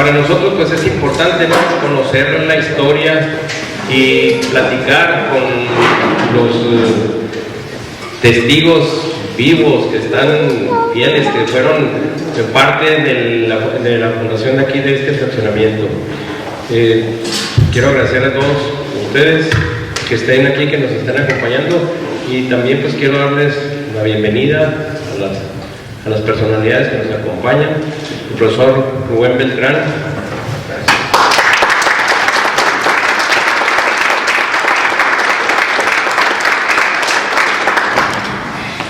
para nosotros pues es importante, ¿no?, conocer la historia y platicar con los testigos vivos que están fieles, que fueron parte de la fundación de aquí, de este fraccionamiento. Quiero agradecer a todos ustedes que estén aquí, que nos están acompañando, y también pues quiero darles la bienvenida a las personalidades que nos acompañan. El profesor Rubén Beltrán.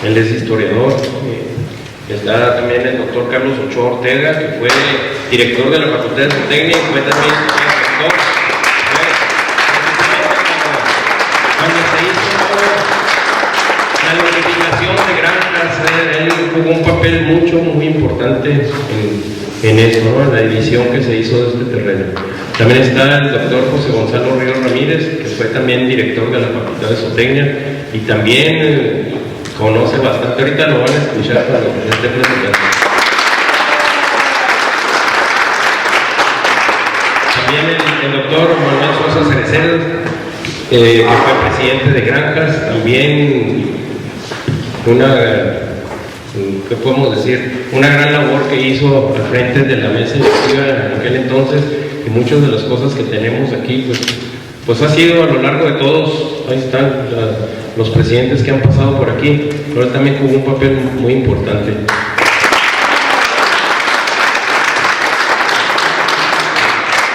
Él es historiador. Está también el doctor Carlos Ochoa Ortega, que fue director de la Facultad de Zootecnia y fue también rector. Cuando se hizo la notificación de granjas, él jugó un papel muy importante en eso, ¿no?, en la división que se hizo de este terreno. También está el doctor José Gonzalo Ríos Ramírez, que fue también director de la Facultad de Zootecnia y también conoce bastante. Ahorita lo van a escuchar cuando esté presentando. También el doctor Manuel Sosa Cereceros, que fue presidente de Granjas, también ¿qué podemos decir? Una gran labor que hizo al frente de la mesa directiva en aquel entonces, y muchas de las cosas que tenemos aquí, pues ha sido a lo largo de todos. Ahí están los presidentes que han pasado por aquí, pero él también jugó un papel muy importante.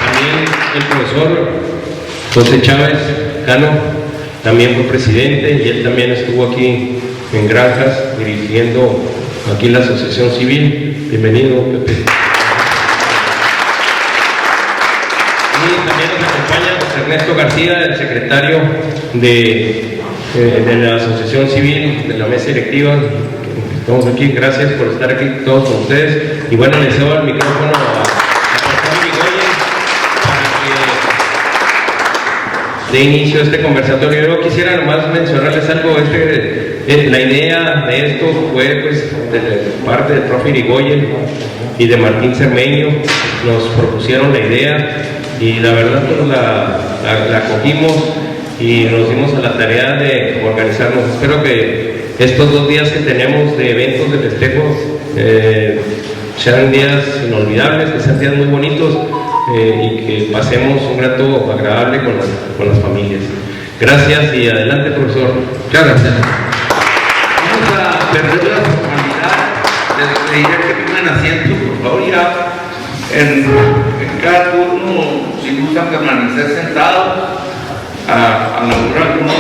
También el profesor José Chávez Cano también fue presidente, y él también estuvo aquí en Granjas dirigiendo aquí la asociación civil. Bienvenido, Pepe. Y también nos acompaña Ernesto García, el secretario de la asociación civil, de la mesa directiva. Estamos aquí, gracias por estar aquí todos con ustedes. Y bueno, les cedo el micrófono a Rafael Irigoyen para que dé inicio a este conversatorio. Yo quisiera nomás mencionarles algo. La idea de esto fue pues de parte del profe Irigoyen y de Martín Cermeño. Nos propusieron la idea y la verdad pues la cogimos y nos dimos a la tarea de organizarnos. Espero que estos 2 días que tenemos de eventos de festejos sean días inolvidables, que sean días muy bonitos, y que pasemos un rato agradable con las familias. Gracias y adelante, profesor. Muchas gracias. Vamos a perder la formalidad. Les pediría que tomen asiento, por favor. Ya en cada turno, si gustan permanecer sentados, a lo mejor algunos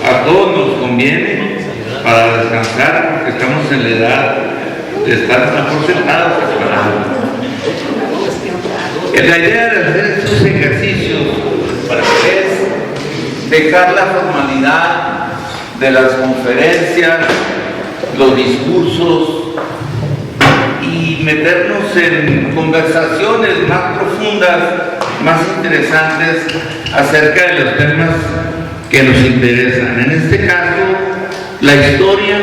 a todos nos conviene para descansar, porque estamos en la edad de estar mejor sentados que parados. La idea de hacer estos ejercicios es dejar la formalidad de las conferencias, los discursos, y meternos en conversaciones más profundas, más interesantes acerca de los temas que nos interesan. En este caso, la historia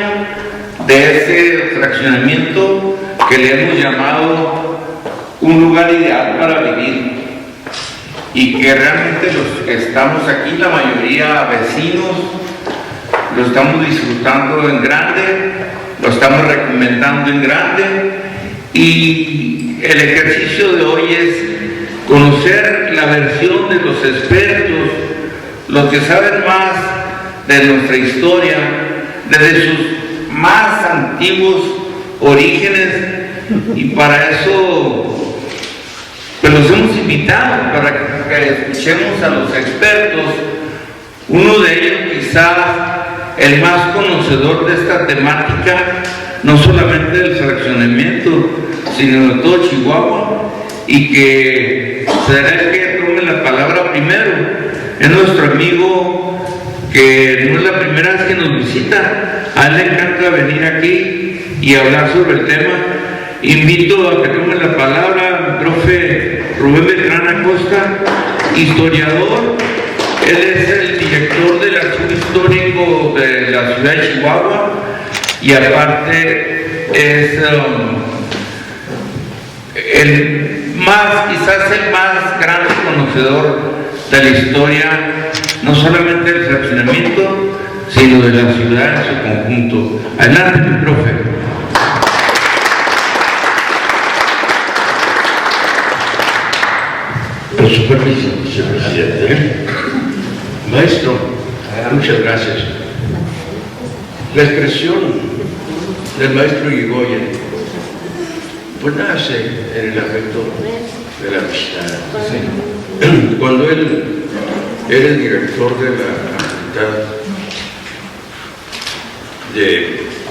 de ese fraccionamiento que le hemos llamado un lugar ideal para vivir, y que realmente los que estamos aquí, la mayoría vecinos, lo estamos disfrutando en grande, lo estamos recomendando en grande, y el ejercicio de hoy es conocer la versión de los expertos, los que saben más de nuestra historia, desde sus más antiguos orígenes, y para eso pues los hemos invitado para que escuchemos a los expertos. Uno de ellos, quizás el más conocedor de esta temática, no solamente del fraccionamiento, sino de todo Chihuahua, y que será el que tome la palabra primero. Es nuestro amigo, que no es la primera vez que nos visita. A él le encanta venir aquí y hablar sobre el tema. Invito a que tome la palabra el profe Rubén Beltrán Acosta, historiador. Él es el director del Archivo Histórico de la ciudad de Chihuahua, y aparte es quizás el más grande conocedor de la historia, no solamente del fraccionamiento, sino de la ciudad en su conjunto. Adelante, mi profe. Con su permiso, señor presidente. Maestro, muchas gracias. La expresión del maestro Irigoyen pues nace en el afecto de la amistad. Sí. Cuando él era el director de la Facultad de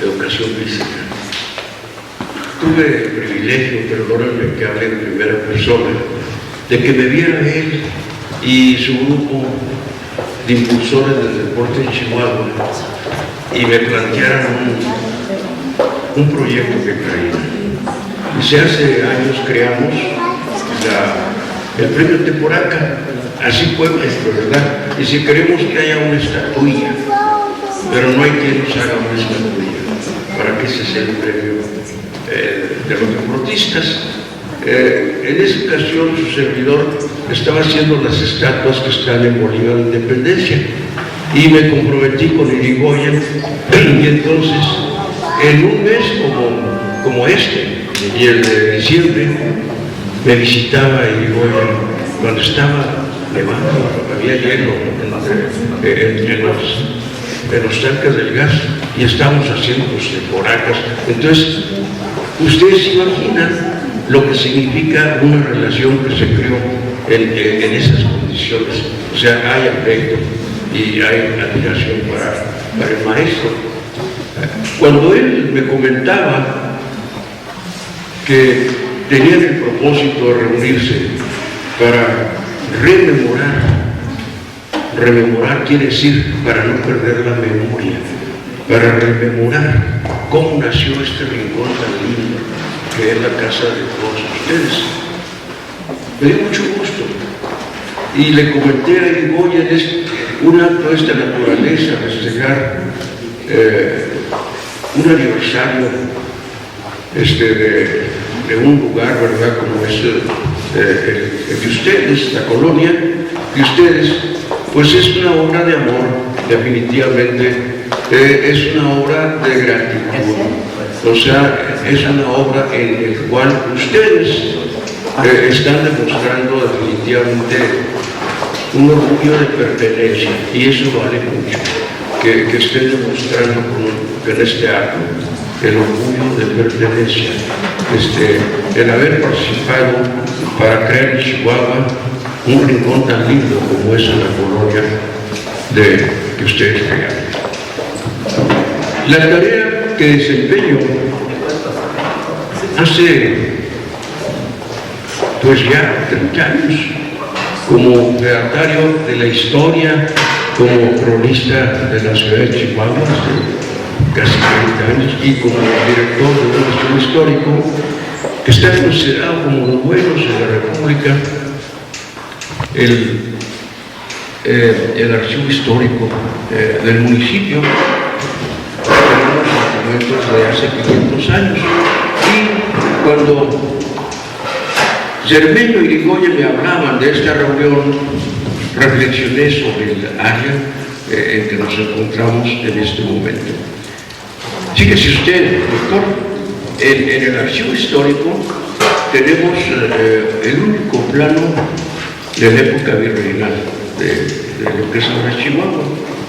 Educación Física, tuve el privilegio, perdónenme que hable en primera persona, de que me viera él y su grupo de impulsores del deporte en Chihuahua y me plantearan un proyecto que traía. Y hace años creamos el premio Teporaca, así fue, maestro, ¿verdad? Y si queremos que haya una estatuilla, pero no hay quien nos haga una estatuilla para que ese sea el premio de los deportistas. En esa ocasión su servidor estaba haciendo las estatuas que están en Bolívar de Independencia y me comprometí con Irigoyen y entonces en un mes como este y el de diciembre me visitaba Irigoyen cuando estaba nevando, había hielo en los tanques del gas y estábamos haciendo temporacas. Entonces ustedes se imaginan lo que significa una relación que se creó en esas condiciones. O sea, hay afecto y hay admiración para el maestro. Cuando él me comentaba que tenían el propósito de reunirse para rememorar quiere decir para no perder la memoria, para rememorar cómo nació este rincón tan lindo que es la casa de todos ustedes. Me dio mucho gusto y le comenté a Irigoyen, es un acto de esta naturaleza, festejar un aniversario de un lugar, ¿verdad?, como es el de ustedes, la colonia de ustedes, pues es una obra de amor, definitivamente, es una obra de gratitud. O sea, es una obra en la cual ustedes están demostrando definitivamente un orgullo de pertenencia, y eso vale mucho, que estén demostrando en este acto el orgullo de pertenencia, el haber participado para crear en Chihuahua un rincón tan lindo como es la colonia que ustedes crearon. La tarea que desempeño hace pues ya 30 años como redactario de la historia, como cronista de la ciudad de Chihuahua, hace casi 30 años, y como director de un museo histórico que está considerado como los buenos de la República, el archivo histórico del municipio. Tenemos documentos de hace 500 años. Y cuando Cermeño y Irigoyen me hablaban de esta reunión, reflexioné sobre el área en que nos encontramos en este momento. Fíjese usted, doctor, en el archivo histórico tenemos el único plano de la época virreinal de lo que es ahora Chihuahua,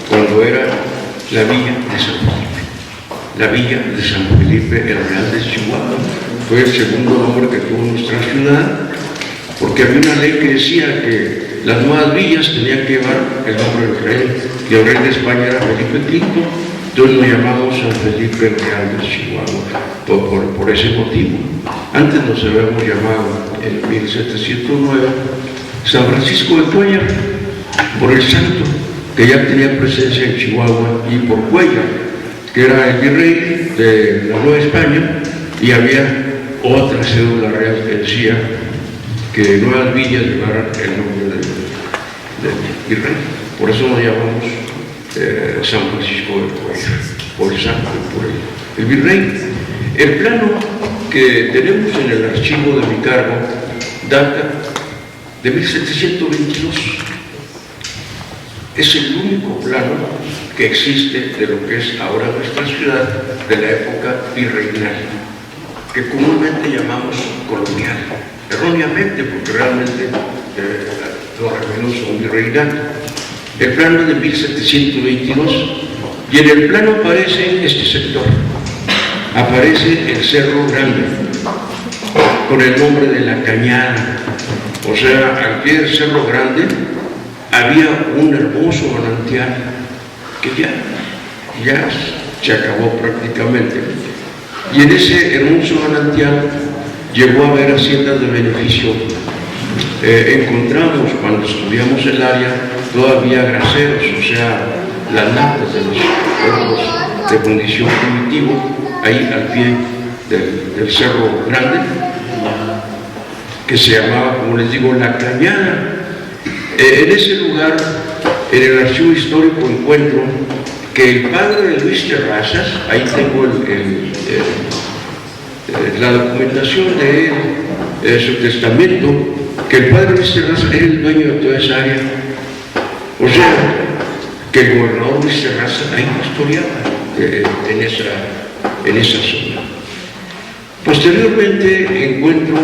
cuando era la villa de San Felipe. La villa de San Felipe, el Real de Chihuahua, fue el segundo nombre que tuvo nuestra ciudad, porque había una ley que decía que las nuevas villas tenían que llevar el nombre del rey, y el rey de España era Felipe V, entonces lo llamamos San Felipe el Real de Chihuahua, por ese motivo. Antes nos habíamos llamado, en 1709, San Francisco de Cuellar, por el santo, que ya tenía presencia en Chihuahua, y por Cuellar, que era el virrey de la Nueva España, y había otra cédula real que decía que nuevas villas llevaran el nombre del virrey. Por eso nos llamamos San Francisco de Cuellar, por el santo, por el virrey. El plano que tenemos en el archivo de mi cargo data de 1722. Es el único plano que existe de lo que es ahora nuestra ciudad de la época virreinal, que comúnmente llamamos colonial, erróneamente, porque realmente los revenos son virreinatos. El plano de 1722, y en el plano aparece este sector, aparece el Cerro Grande, con el nombre de La Cañada. O sea, al pie del Cerro Grande había un hermoso manantial que ya se acabó prácticamente. Y en ese hermoso manantial llegó a haber haciendas de beneficio. Encontramos, cuando estudiamos el área, todavía graseros, o sea, las natas de los pueblos de condición primitivo, ahí al pie del Cerro Grande, que se llamaba, como les digo, La Cañada. En ese lugar, en el archivo histórico, encuentro que el padre de Luis Terrazas, ahí tengo la documentación de él, su testamento, que el padre Luis Terrazas era el dueño de toda esa área. O sea, que el gobernador Luis Terrazas ahí custodiaba en esa zona. Posteriormente encuentro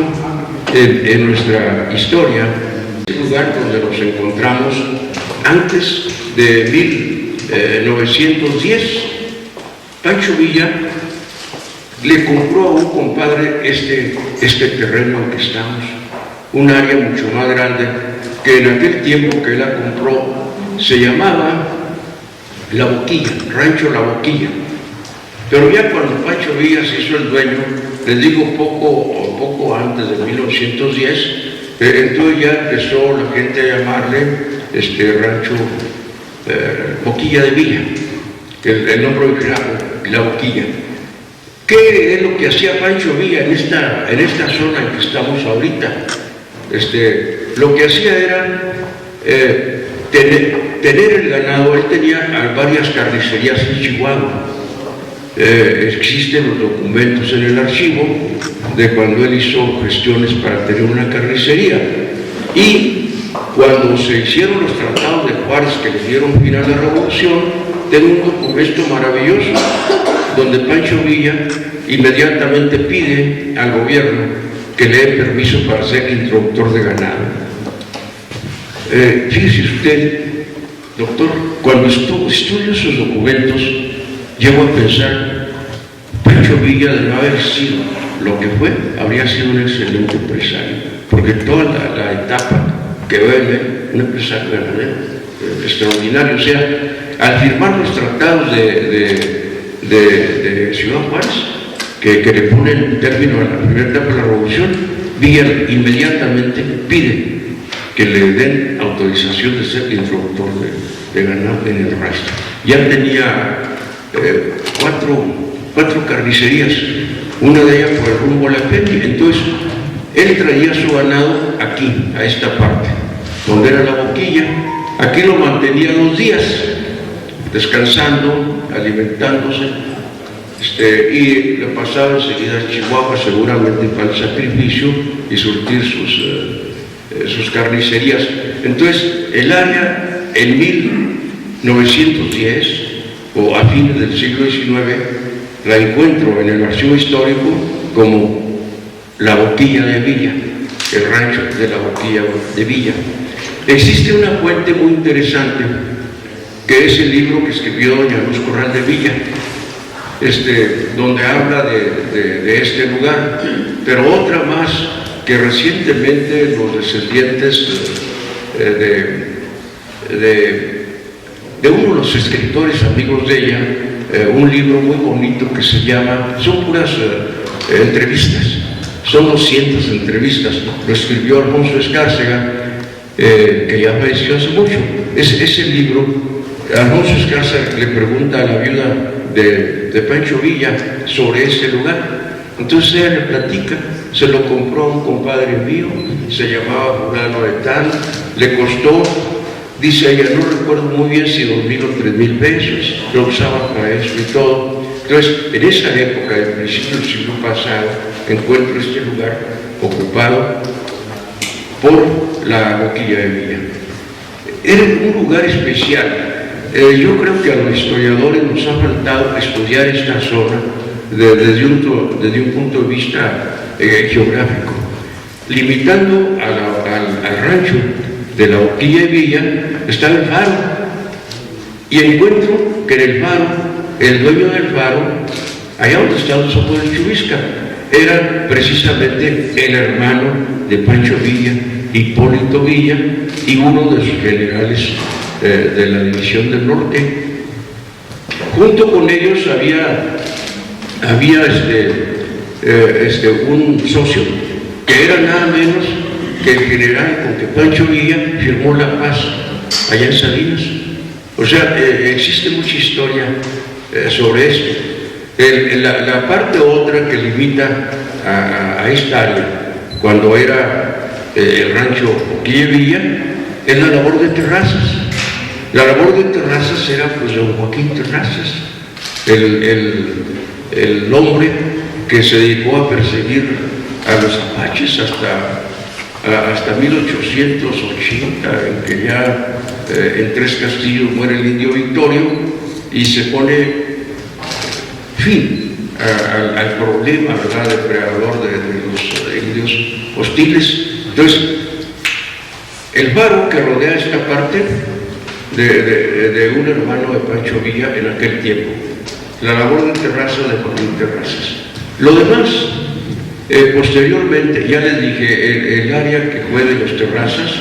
en nuestra historia el lugar donde nos encontramos antes de 1910. Pancho Villa le compró a un compadre este terreno en que estamos, un área mucho más grande, que en aquel tiempo que él la compró se llamaba La Boquilla, Rancho La Boquilla. Pero ya cuando Pancho Villa se hizo el dueño, les digo poco antes de 1910, entonces ya empezó la gente a llamarle Rancho Boquilla de Villa, el nombre original, La Boquilla. ¿Qué es lo que hacía Pancho Villa en esta zona en que estamos ahorita? Lo que hacía era tener el ganado. Él tenía varias carnicerías en Chihuahua. Existen los documentos en el archivo de cuando él hizo gestiones para tener una carnicería. Y cuando se hicieron los tratados de Juárez que le dieron fin a la revolución, tengo un documento maravilloso donde Pancho Villa inmediatamente pide al gobierno que le dé permiso para ser introductor de ganado. Fíjese usted, doctor, cuando estudio esos documentos, llego a pensar, Pancho Villa, de no haber sido lo que fue, habría sido un excelente empresario, porque toda la etapa que ve un empresario ganadero extraordinario. O sea, al firmar los tratados de Ciudad Juárez, que le ponen término a la primera etapa de la revolución, Villa inmediatamente pide que le den autorización de ser introductor de ganado en el rastro. Ya tenía cuatro carnicerías, una de ellas por el rumbo a la Peña. Entonces él traía su ganado aquí, a esta parte, donde era La Boquilla. Aquí lo mantenía 2 días, descansando, alimentándose, y le pasaba enseguida a Chihuahua, seguramente para el sacrificio y surtir sus carnicerías. Entonces el área en 1910 o a fines del siglo XIX la encuentro en el archivo histórico como La Boquilla de Villa, el rancho de La Boquilla de Villa. Existe una fuente muy interesante que es el libro que escribió doña Luz Corral de Villa, donde habla de este lugar, pero otra más que recientemente los descendientes de uno de los escritores amigos de ella, un libro muy bonito que se llama, son puras entrevistas, son 200 entrevistas, lo escribió Alfonso Escárcega, que ya falleció hace mucho. Ese libro, Alfonso Escárcega le pregunta a la viuda de Pancho Villa sobre ese lugar. Entonces ella le platica, se lo compró a un compadre mío, se llamaba fulano de tal, le costó, dice ella, no recuerdo muy bien si 2,000 o 3,000 pesos, lo usaba para eso y todo. Entonces, en esa época, en principio del siglo pasado, encuentro este lugar ocupado por la boquilla de Villa. Era un lugar especial. Yo creo que a los historiadores nos ha faltado estudiar esta zona desde un punto de vista geográfico. Limitando al rancho de la boquilla de Villa está el faro. Y encuentro que en el faro, el dueño del faro, allá donde está el Sopo de Chubisca, era precisamente el hermano de Pancho Villa, Hipólito Villa, y uno de sus generales de la División del Norte. Junto con ellos había un socio que era nada menos que el general con que Pancho Villa firmó la paz allá en Salinas. O sea, existe mucha historia sobre esto. La parte otra que limita a esta área, cuando era el rancho Boquilla Villa, es la labor de Terrazas. La labor de Terrazas era pues don Joaquín Terrazas, el hombre que se dedicó a perseguir a los apaches hasta 1880, en que ya en Tres Castillos muere el indio Victorio y se pone fin al problema, ¿verdad?, depredador de los indios hostiles. Entonces, el faro que rodea esta parte de un hermano de Pancho Villa en aquel tiempo, la labor de Terrazas, de Joaquín Terrazas. Lo demás, posteriormente, ya les dije, el área que fue de los Terrazas,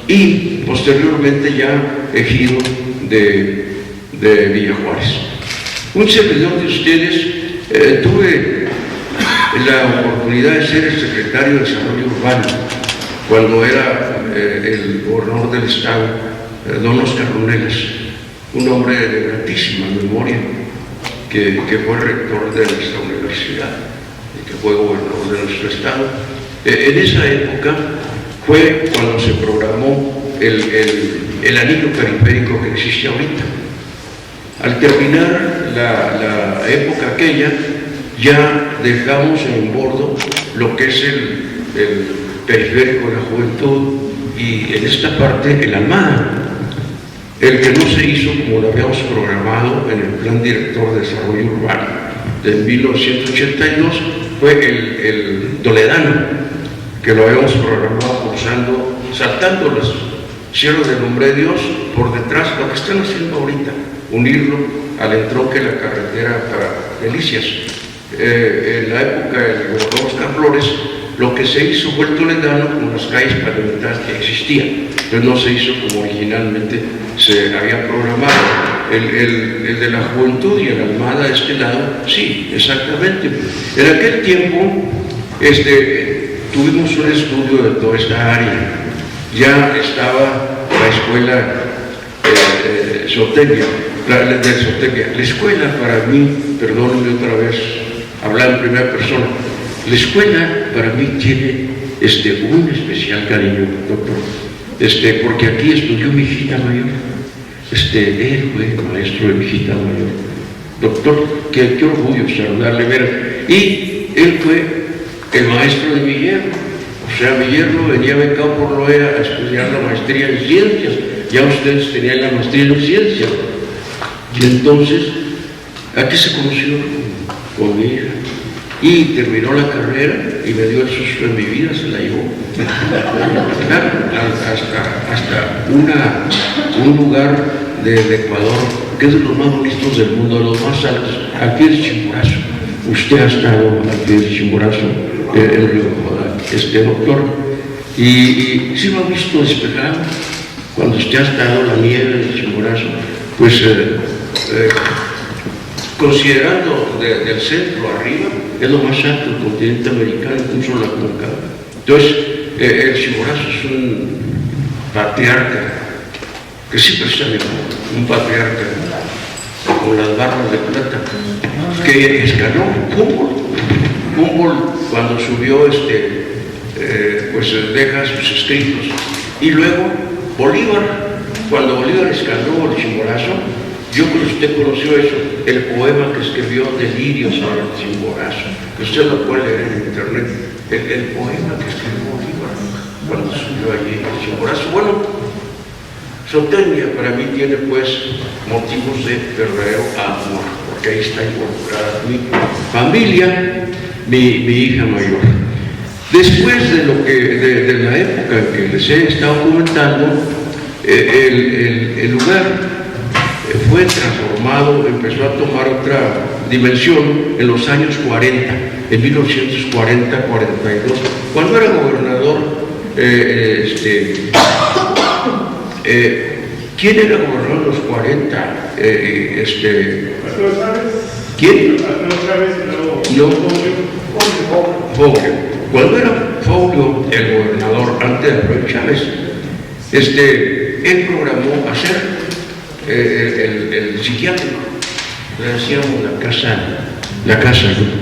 y posteriormente ya ejido de Villa Juárez. Un servidor de ustedes, tuve la oportunidad de ser el secretario de Desarrollo Urbano cuando era el gobernador del estado, don Oscar Runelas, un hombre de gratísima memoria, que fue rector de nuestra universidad y que fue gobernador de nuestro estado. En esa época fue cuando se programó el anillo periférico que existe ahorita. Al terminar la época aquella, ya dejamos en bordo lo que es el periférico de la Juventud, y en esta parte el Almada. El que no se hizo como lo habíamos programado en el Plan Director de Desarrollo Urbano de 1982 fue el Toledano, que lo habíamos programado saltando los cielos del Nombre de Dios por detrás, lo que están haciendo ahorita, unirlo al entronque de la carretera para Delicias. En la época del gobernador Oscar Flores, lo que se hizo fue el Toledano con las calles pavimentales que existían. Entonces no se hizo como originalmente se había programado. El de la Juventud y el Almada de este lado, sí, exactamente. En aquel tiempo tuvimos un estudio de toda esta área. Ya estaba la escuela Zootecnia. La escuela para mí, perdónenme otra vez, hablar en primera persona, la escuela para mí tiene un especial cariño, doctor, porque aquí estudió mi hijita mayor. Él fue el maestro de mi hijita mayor. Doctor, qué orgullo saludarle, ver. Y él fue el maestro de mi yerno. O sea, mi yerno venía becado por Loea a estudiar la maestría en ciencias. Ya ustedes tenían la maestría en ciencias. Y entonces, aquí se conoció con mi hija. Y terminó la carrera y me dio el susto de mi vida, se la llevó. Hasta un lugar del Ecuador, que es de los más bonitos del mundo, de los más altos, al pie de Chimborazo. Usted ha estado al pie de Chimborazo, en Río Jordán, doctor. Y sí lo ha visto despejado. Cuando usted ha estado en la nieve de Chimborazo, pues considerando del centro arriba, es lo más alto del continente americano, incluso la Concagua. Entonces, el Chimborazo es un patriarca, que siempre está bien, un patriarca con las barbas de plata, que escaló Humboldt cuando subió, pues deja sus escritos, y luego Bolívar, cuando Bolívar escaló el Chimborazo, yo creo que usted conoció eso, el poema que escribió Delirios sobre el Chimborazo, que usted lo puede leer en internet, el poema que escribió Bolívar cuando subió allí el Chimborazo. Bueno, Zootecnia para mí tiene pues motivos de verdadero amor, porque ahí está involucrada mi familia, mi hija mayor. Después de la época en que les he estado comentando, el lugar fue transformado, empezó a tomar otra dimensión en los años 40, en 1940-42, cuando era gobernador. ¿Quién era gobernador en los 40? ¿Quién? No. Foglio. Cuando era Foglio el gobernador, antes de Roy Chávez, él programó hacer el psiquiátrico, le decíamos la casa Luz.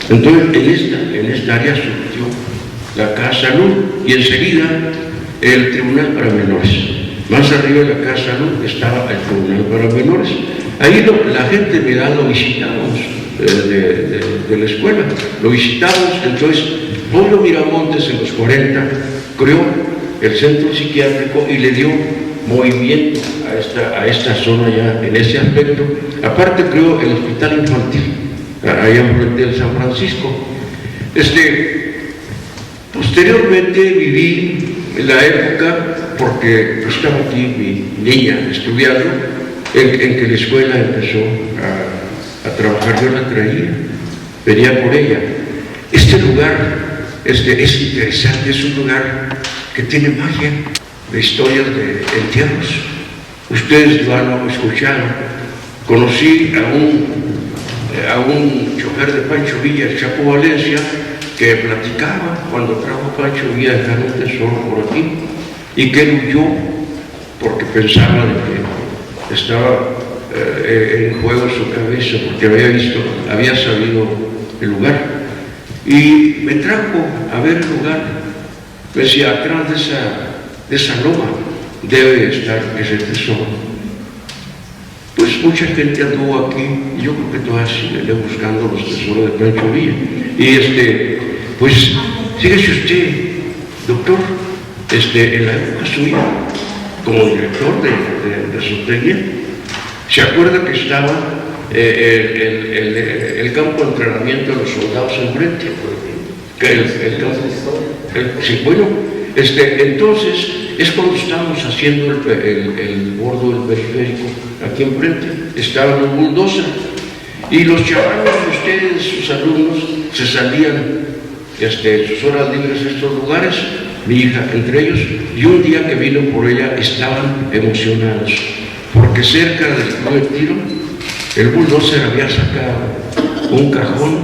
Entonces en esta área surgió la Casa Luz y enseguida el Tribunal para Menores. Más arriba de la Casa Luz estaba el Tribunal para Menores. Ahí la gente de mi edad lo visitamos de la escuela, lo visitamos. Entonces Pablo Miramontes en los 40 creó el centro psiquiátrico y le dio movimiento a esta zona ya en ese aspecto. Aparte creó el hospital infantil allá en frente del San Francisco. Posteriormente viví en la época, porque estaba aquí mi niña estudiando, en que la escuela empezó a trabajar. Yo la traía, venía por ella. Este lugar es interesante, es un lugar que tiene magia, de historias de entierros. Ustedes lo han escuchado. Conocí a un chofer de Pancho Villa, el Chapo Valencia, que platicaba cuando trajo Pancho Villa dejar un tesoro por aquí, y que él huyó porque pensaba de que estaba en juego su cabeza, porque había sabido el lugar, y me trajo a ver el lugar. Me decía, atrás de esa loma debe estar ese tesoro. Pues mucha gente anduvo aquí, y yo creo que todavía sigue buscando los tesoros de Pancho Villa. Y pues fíjese usted, doctor, en la época suya, como director de Zootecnia, ¿se acuerda que estaba el campo de entrenamiento de los soldados enfrente? Sí, bueno, entonces es cuando estábamos haciendo el bordo del periférico, aquí enfrente, estaban los bulldozers, y los chavales de ustedes, sus alumnos, se salían en sus horas libres a estos lugares, mi hija entre ellos, y un día que vino por ella estaban emocionados, porque cerca del club de tiro, el bulldozer había sacado un cajón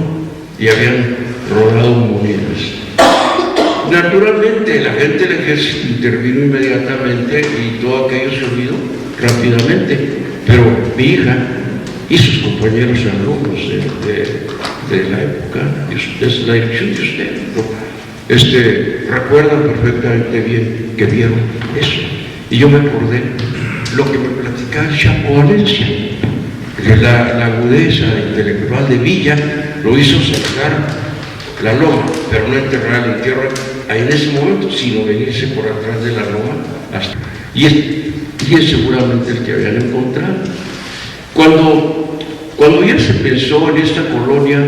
y habían rodado monedas. Naturalmente, la gente del ejército intervino inmediatamente y todo aquello se olvidó rápidamente, pero mi hija y sus compañeros alumnos de la época, desde la dirección de usted, recuerdan perfectamente bien que vieron eso. Y yo me acordé lo que me platicaba el Chapo Valencia, que la agudeza intelectual de Villa lo hizo saltar la loma, pero no enterrar el entierro en ese momento, sino venirse por atrás de la loma y es seguramente el que habían encontrado. Cuando ya se pensó en esta colonia,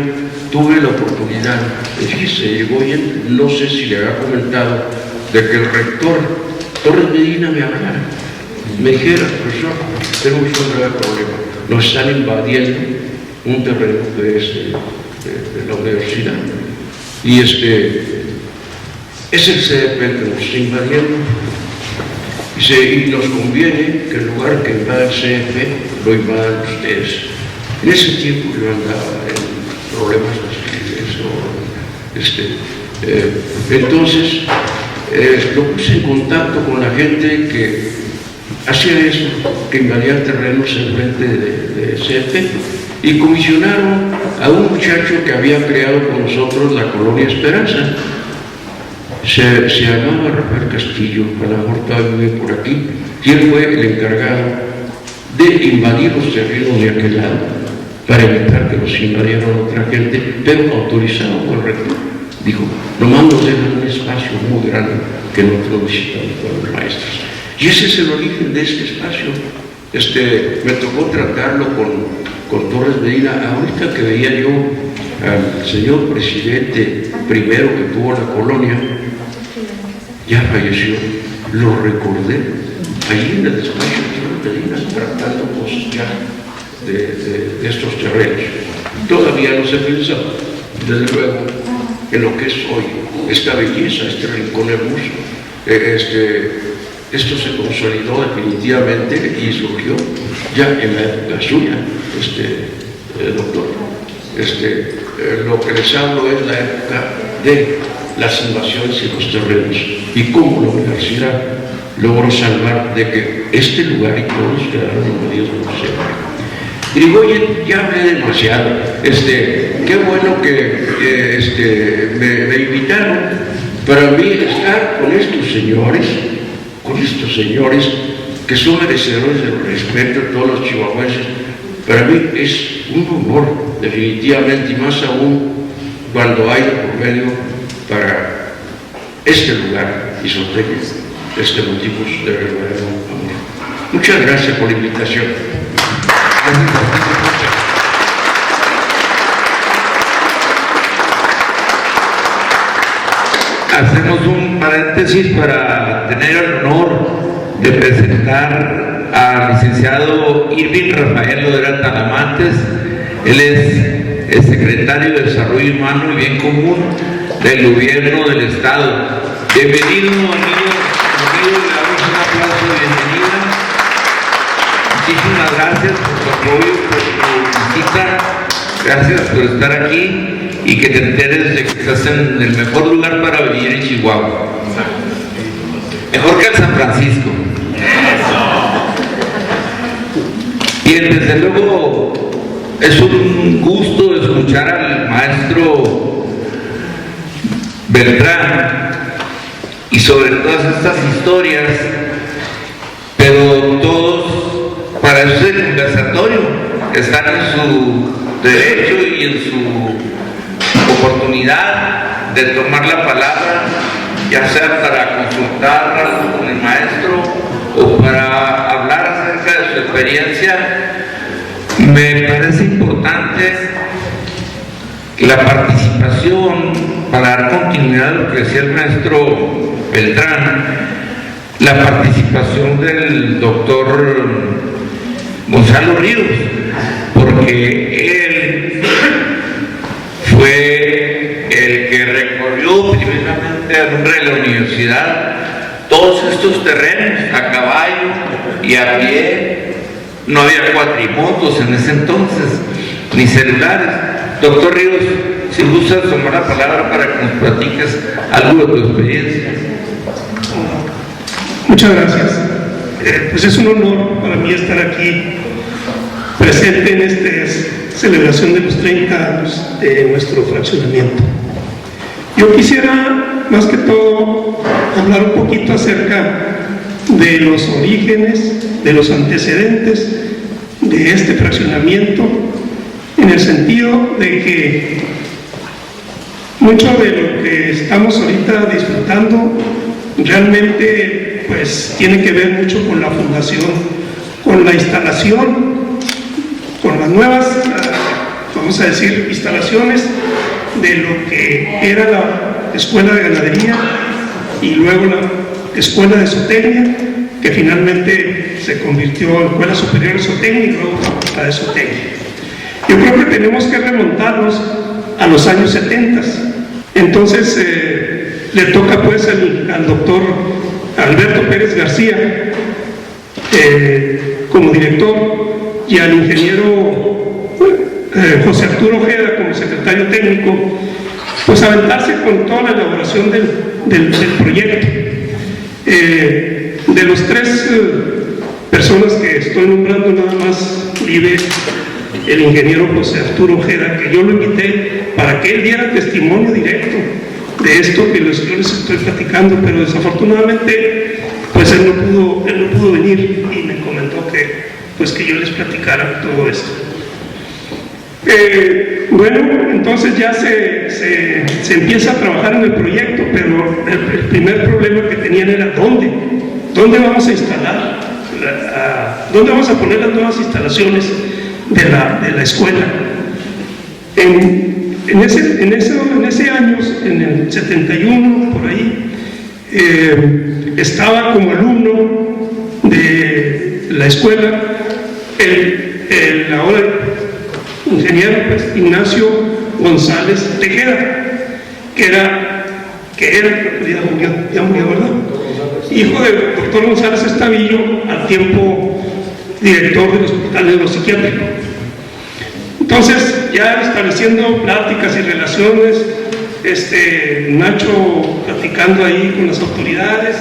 tuve la oportunidad, fíjese, llegó bien, no sé si le había comentado, de que el rector Torres Medina me hablara, me dijera, profesor, tenemos un grave problema, nos están invadiendo un terreno que es de la universidad, y es el CDP que nos está invadiendo, y nos conviene que en lugar que invada el CDP, lo invadan ustedes. En ese tiempo yo andaba en problemas de entonces lo puse en contacto con la gente que hacía eso, que invadía terrenos en frente de CDP, y comisionaron a un muchacho que había creado con nosotros la colonia Esperanza. Se llamaba Rafael Castillo, a lo mejor todavía vive por aquí, y él fue el encargado de invadir los terrenos de aquel lado para evitar que los invadieran otra gente, pero autorizado por el rector. Dijo, nomás nos dejan un espacio muy grande que nosotros visitamos con los maestros. Y ese es el origen de este espacio. Me tocó tratarlo con Torres Medina. Ahorita que veía yo al señor presidente primero que tuvo la colonia, ya falleció, lo recordé ahí en el despacho de Torres Medina tratando cosas ya de estos terrenos. Todavía no se piensa, desde luego, en lo que es hoy esta belleza, este rincón hermoso. Esto se consolidó definitivamente y surgió ya en la época suya, doctor. Lo que les hablo es la época de las invasiones y los terrenos y cómo la universidad logró salvar de que este lugar y todos quedaron invadidos por siempre. Irigoyen, ya hablé demasiado. Qué bueno que me invitaron. Para mí estar con estos señores que son merecedores del respeto de todos los chihuahuenses, para mí es un honor, definitivamente, y más aún cuando hay por medio para este lugar y Zootecnia, motivos de verdadero amor. Muchas gracias por la invitación. Hacemos un paréntesis para tener el honor de presentar al licenciado Irving Rafael Lodera Talamantes. Él es el secretario de Desarrollo Humano y Bien Común del Gobierno del Estado. Bienvenido, amigo, le damos un aplauso de bienvenida. Muchísimas gracias por tu apoyo, por tu visita. Gracias por estar aquí y que te enteres de que estás en el mejor lugar para vivir en Chihuahua. Mejor que en San Francisco. Bien, desde luego es un gusto escuchar al maestro Beltrán y sobre todas estas historias, pero todos, para eso es el conversatorio, están en su derecho y en su oportunidad de tomar la palabra, ya sea para consultar con el maestro o para hablar acerca de su experiencia. Me parece importante la participación, para dar continuidad a lo que decía el maestro Beltrán, la participación del doctor Gonzalo Ríos, porque él fue el que recorrió primeramente a nombre de la universidad todos estos terrenos a caballo y a pie. No había cuatrimotos en ese entonces, ni celulares. Doctor Ríos, si gustas tomar la palabra para que nos platiques algo de tu experiencia. Muchas gracias. Pues es un honor para mí estar aquí presente en esta celebración de los 30 años de nuestro fraccionamiento. Yo quisiera, más que todo, hablar un poquito acerca de los orígenes, de los antecedentes de este fraccionamiento, en el sentido de que mucho de lo que estamos ahorita disfrutando realmente pues tiene que ver mucho con la fundación, con la instalación, con las nuevas, vamos a decir, instalaciones de lo que era la Escuela de Ganadería y luego la Escuela de Zootecnia, que finalmente se convirtió en Escuela Superior de Zootecnia y luego la de Zootecnia. Yo creo que tenemos que remontarnos a los años 70. Entonces le toca pues al doctor Alberto Pérez García como director y al ingeniero José Arturo Ojeda como secretario técnico, pues aventarse con toda la elaboración del proyecto. De los tres personas que estoy nombrando, nada más vive el ingeniero José Arturo Ojeda, que yo lo invité para que él diera testimonio directo de esto que yo les estoy platicando, pero desafortunadamente pues él no pudo venir y me comentó pues que yo les platicara todo esto. Bueno, entonces ya se empieza a trabajar en el proyecto, pero el primer problema que tenían era ¿dónde vamos a instalar? ¿Dónde vamos a poner las nuevas instalaciones de la escuela? En ese año, en el 71, por ahí, estaba como alumno de la escuela el ahora ingeniero Ignacio González Tejeda, que era, ya murió, ¿verdad? Hijo del doctor González Estavillo, al tiempo director del Hospital Neuropsiquiátrico. Entonces, ya estableciendo pláticas y relaciones, Nacho platicando ahí con las autoridades,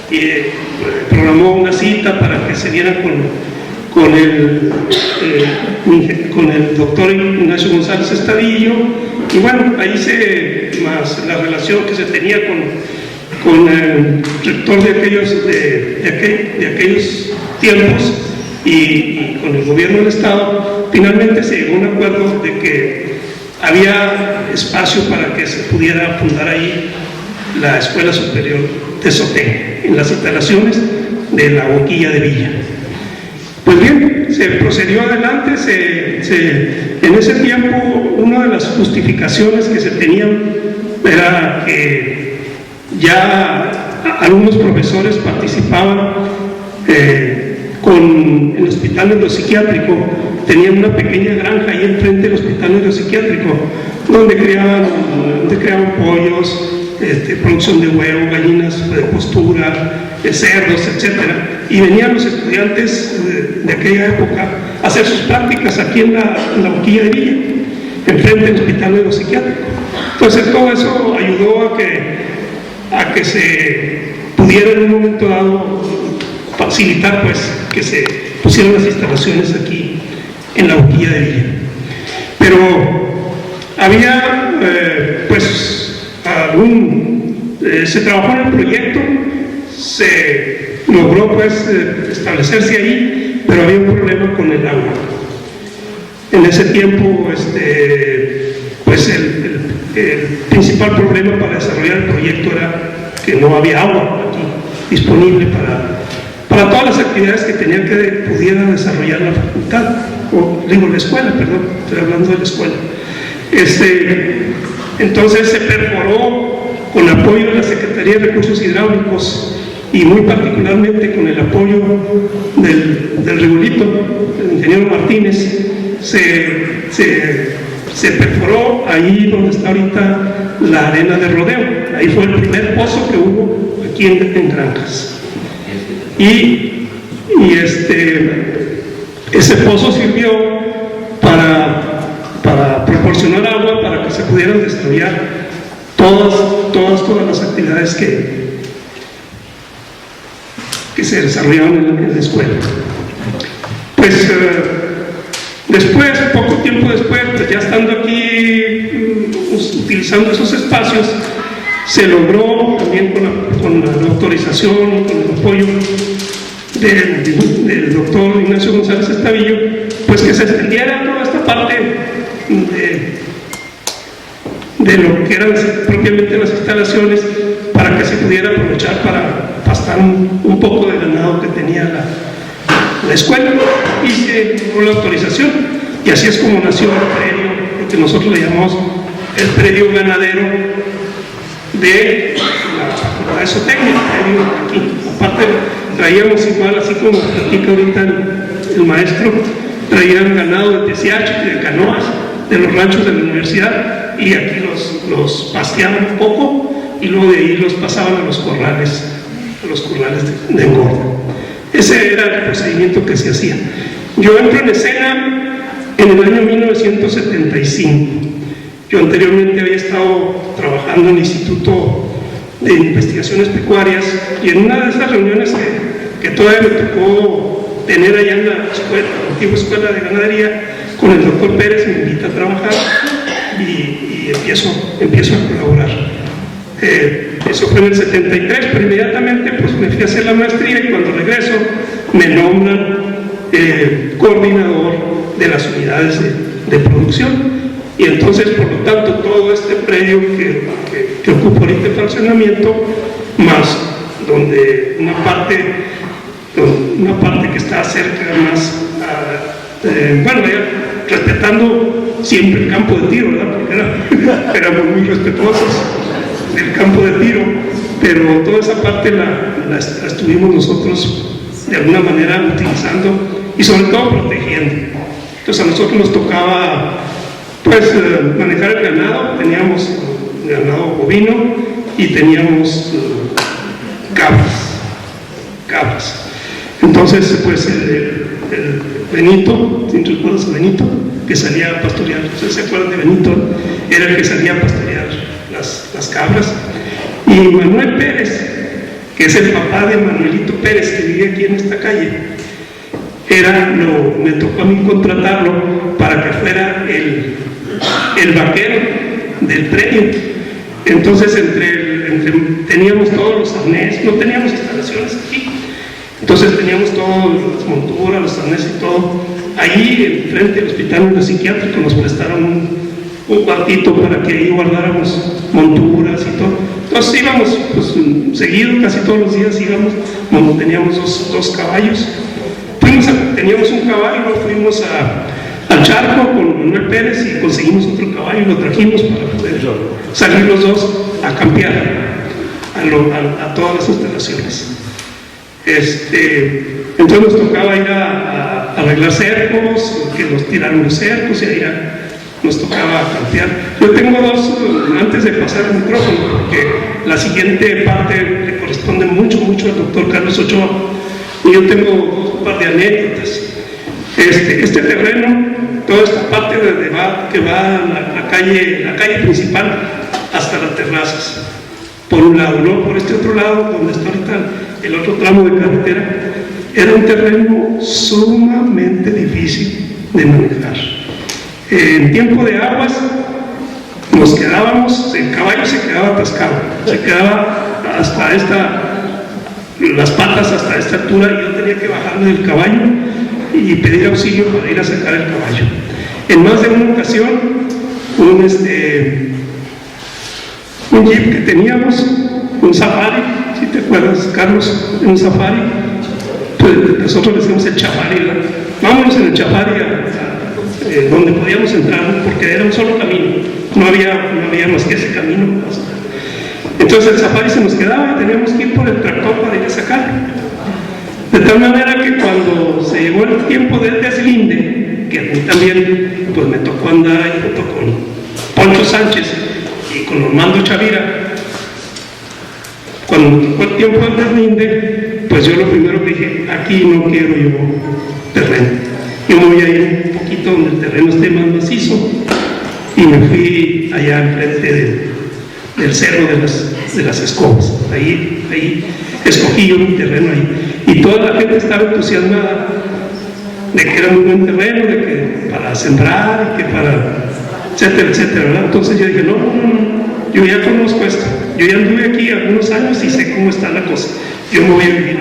y programó una cita para que se viera con el doctor Ignacio González Estavillo, y bueno, ahí más la relación que se tenía con el rector de aquellos tiempos y con el gobierno del estado, finalmente se llegó a un acuerdo de que había espacio para que se pudiera fundar ahí la Escuela Superior de Zootecnia, en las instalaciones de la Boquilla de Villa. Pues bien, se procedió adelante. En ese tiempo, una de las justificaciones que se tenían era que ya algunos profesores participaban con el Hospital Neuropsiquiátrico. Tenían una pequeña granja ahí enfrente del Hospital Neuropsiquiátrico, donde creaban pollos, producción de huevo, gallinas de postura, cerdos, etcétera. Y venían los estudiantes de aquella época a hacer sus prácticas aquí en la Boquilla de Villa, enfrente del Hospital Neuropsiquiátrico. Entonces todo eso ayudó a que se pudiera en un momento dado facilitar, pues, que se pusieran las instalaciones aquí en la Boquilla de Villa. Pero había se trabajó en el proyecto, se logró pues establecerse ahí, pero había un problema con el agua. En ese tiempo pues el principal problema para desarrollar el proyecto era que no había agua aquí disponible para todas las actividades que pudiera desarrollar la facultad, la escuela, perdón, estoy hablando de la escuela. Entonces se perforó con apoyo de la Secretaría de Recursos Hidráulicos y muy particularmente con el apoyo del Regulito, el ingeniero Martínez, se perforó ahí donde está ahorita la arena de rodeo. Ahí fue el primer pozo que hubo aquí en Granjas. Y ese pozo sirvió para proporcionar agua para que se pudieran desarrollar todas las actividades que se desarrollaban en la escuela. Pues después, poco tiempo después, pues ya estando aquí utilizando esos espacios, se logró también con la autorización y con el apoyo del doctor Ignacio González Estavillo, pues que se extendiera toda esta parte de lo que eran propiamente las instalaciones, para que se pudiera aprovechar para pastar un poco de ganado que tenía la escuela, y se dio la autorización, y así es como nació el predio, lo que nosotros le llamamos el predio ganadero de la Facultad de Zootecnia. Aquí, aparte traíamos igual, así como platica ahorita el maestro, traían ganado de TCH, de canoas, de los ranchos de la universidad, y aquí los pasteaban un poco y luego de ahí los pasaban a los corrales de engorda. Ese era el procedimiento que se hacía. Yo entro en escena en el año 1975. Yo anteriormente había estado trabajando en el Instituto de Investigaciones Pecuarias, y en una de esas reuniones que todavía me tocó tener allá en la antigua escuela de ganadería, con el doctor Pérez, me invita a trabajar y empiezo a colaborar. Eso fue en el 73, pero inmediatamente pues me fui a hacer la maestría, y cuando regreso me nombran coordinador de las unidades de producción. Y entonces, por lo tanto, todo este predio que ocupa ahorita el fraccionamiento, más donde una parte que está cerca más, bueno, respetando siempre el campo de tiro, ¿verdad? Porque éramos muy respetuosos del campo de tiro, pero toda esa parte la estuvimos nosotros de alguna manera utilizando y sobre todo protegiendo. Entonces a nosotros nos tocaba pues manejar el ganado, teníamos ganado bovino y teníamos cabras. Entonces pues el Benito, ¿sí recuerdas a Benito? Que salía a pastorear, ¿ustedes se acuerdan de Benito? Era el que salía a pastorear las cabras. Y Manuel Pérez, que es el papá de Manuelito Pérez, que vivía aquí en esta calle, me tocó a mí contratarlo para que fuera el vaquero del premio. Entonces teníamos todos los arneses, no teníamos instalaciones aquí, entonces teníamos todas las monturas, los arneses y todo. Ahí, enfrente del hospital psiquiátrico, nos prestaron un cuartito para que ahí guardáramos monturas y todo. Entonces íbamos, pues seguido, casi todos los días íbamos, cuando teníamos dos caballos. Teníamos un caballo, fuimos al charco con Manuel Pérez y conseguimos otro caballo y lo trajimos para poder salir los dos a campear a todas las instalaciones. Entonces nos tocaba ir a arreglar cercos, que nos tiraron los cercos y ahí nos tocaba campear. Yo tengo dos, antes de pasar el micrófono, porque la siguiente parte le corresponde mucho al doctor Carlos Ochoa, y yo tengo un par de anécdotas. Este terreno, toda esta parte que va a la calle principal hasta las terrazas, por un lado, ¿no? Por este otro lado, donde está ahorita el otro tramo de carretera, era un terreno sumamente difícil de manejar. En tiempo de aguas nos quedábamos, el caballo se quedaba atascado, se quedaba hasta las patas hasta esta altura, y yo tenía que bajarme del caballo y pedir auxilio para ir a sacar el caballo. En más de una ocasión, un jeep que teníamos, un safari, si te acuerdas, Carlos, un safari, pues nosotros le decíamos el chafari, ¿verdad? Vámonos en el chafari donde podíamos entrar, porque era un solo camino, no había más que ese camino. Entonces el safari se nos quedaba y teníamos que ir por el tractor para ir a sacarlo. De tal manera que cuando se llegó el tiempo del deslinde, que a mí también pues me tocó andar ahí junto con Poncho Sánchez y con Armando Chavira, cuando tocó el tiempo del deslinde, pues yo lo primero que dije, aquí no quiero yo terreno, yo me voy a ir un poquito donde el terreno esté más macizo, y me fui allá enfrente del cerro de las escobas. Ahí escogí yo mi terreno ahí, y toda la gente estaba entusiasmada de que era muy buen terreno, de que para sembrar, y que para etcétera, etcétera, ¿verdad? Entonces yo dije, no, yo ya conozco esto, yo ya anduve aquí algunos años y sé cómo está la cosa, yo me voy a vivir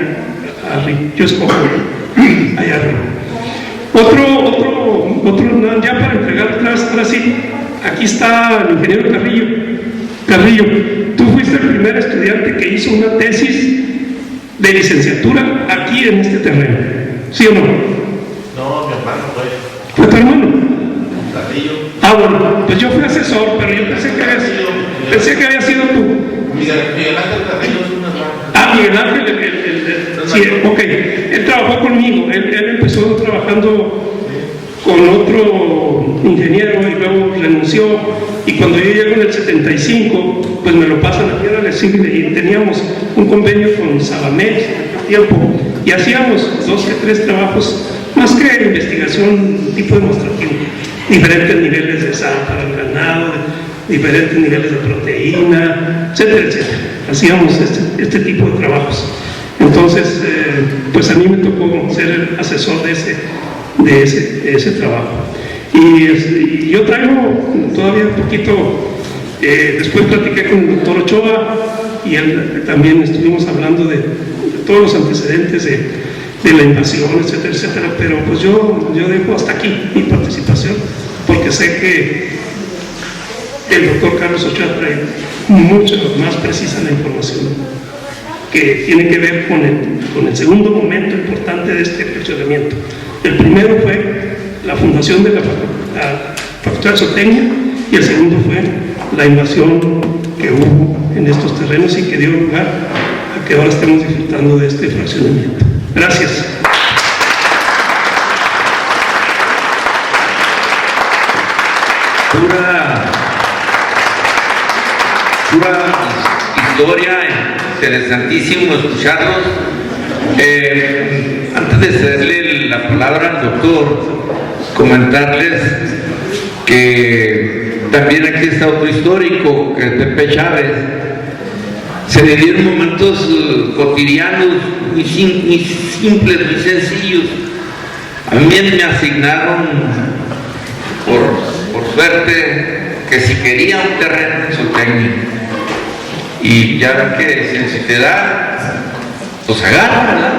arriba, yo escojo allá arriba. Otro, ya para entregar ahora sí, aquí está el ingeniero Carrillo, tú fuiste el primer estudiante que hizo una tesis de licenciatura aquí en este terreno, ¿sí o no? No, mi hermano fue. ¿Fue tu hermano? Carrillo. Ah, bueno, pues yo fui asesor, pero yo pensé que había sido tú. Miguel Ángel Carrillo es un hermano. Ah, Miguel Ángel, sí, ok, él trabajó conmigo, él empezó trabajando con otro ingeniero y luego renunció, y cuando yo llego en el 75, pues me lo pasan aquí a la CIGLE, y teníamos un convenio con Sabamex en tiempo, y hacíamos 2 que 3 trabajos, más que investigación tipo demostrativo, diferentes niveles de sal para el ganado, diferentes niveles de proteína, etcétera, etcétera. Hacíamos este tipo de trabajos. Entonces, pues a mí me tocó ser el asesor de ese trabajo. Y yo traigo todavía un poquito, después platiqué con el doctor Ochoa, y él también estuvimos hablando de todos los antecedentes de la invasión, etcétera, etcétera, pero pues yo dejo hasta aquí mi participación, porque sé que el doctor Carlos Ochoa trae mucho más precisa la información, que tiene que ver con el segundo momento importante de este fraccionamiento. El primero fue la fundación de la Facultad de Zootecnia, y el segundo fue la invasión que hubo en estos terrenos y que dio lugar a que ahora estemos disfrutando de este fraccionamiento. Gracias. Pura historia, interesantísimo escucharlos. Antes de cederle la palabra al doctor, comentarles que también aquí está otro histórico, que es Pepe Chávez. Se le dieron momentos cotidianos muy simples, muy sencillos. A mí me asignaron, por suerte, que si quería un terreno en Zootecnia, y ya ven que si te da, pues agarra, ¿verdad?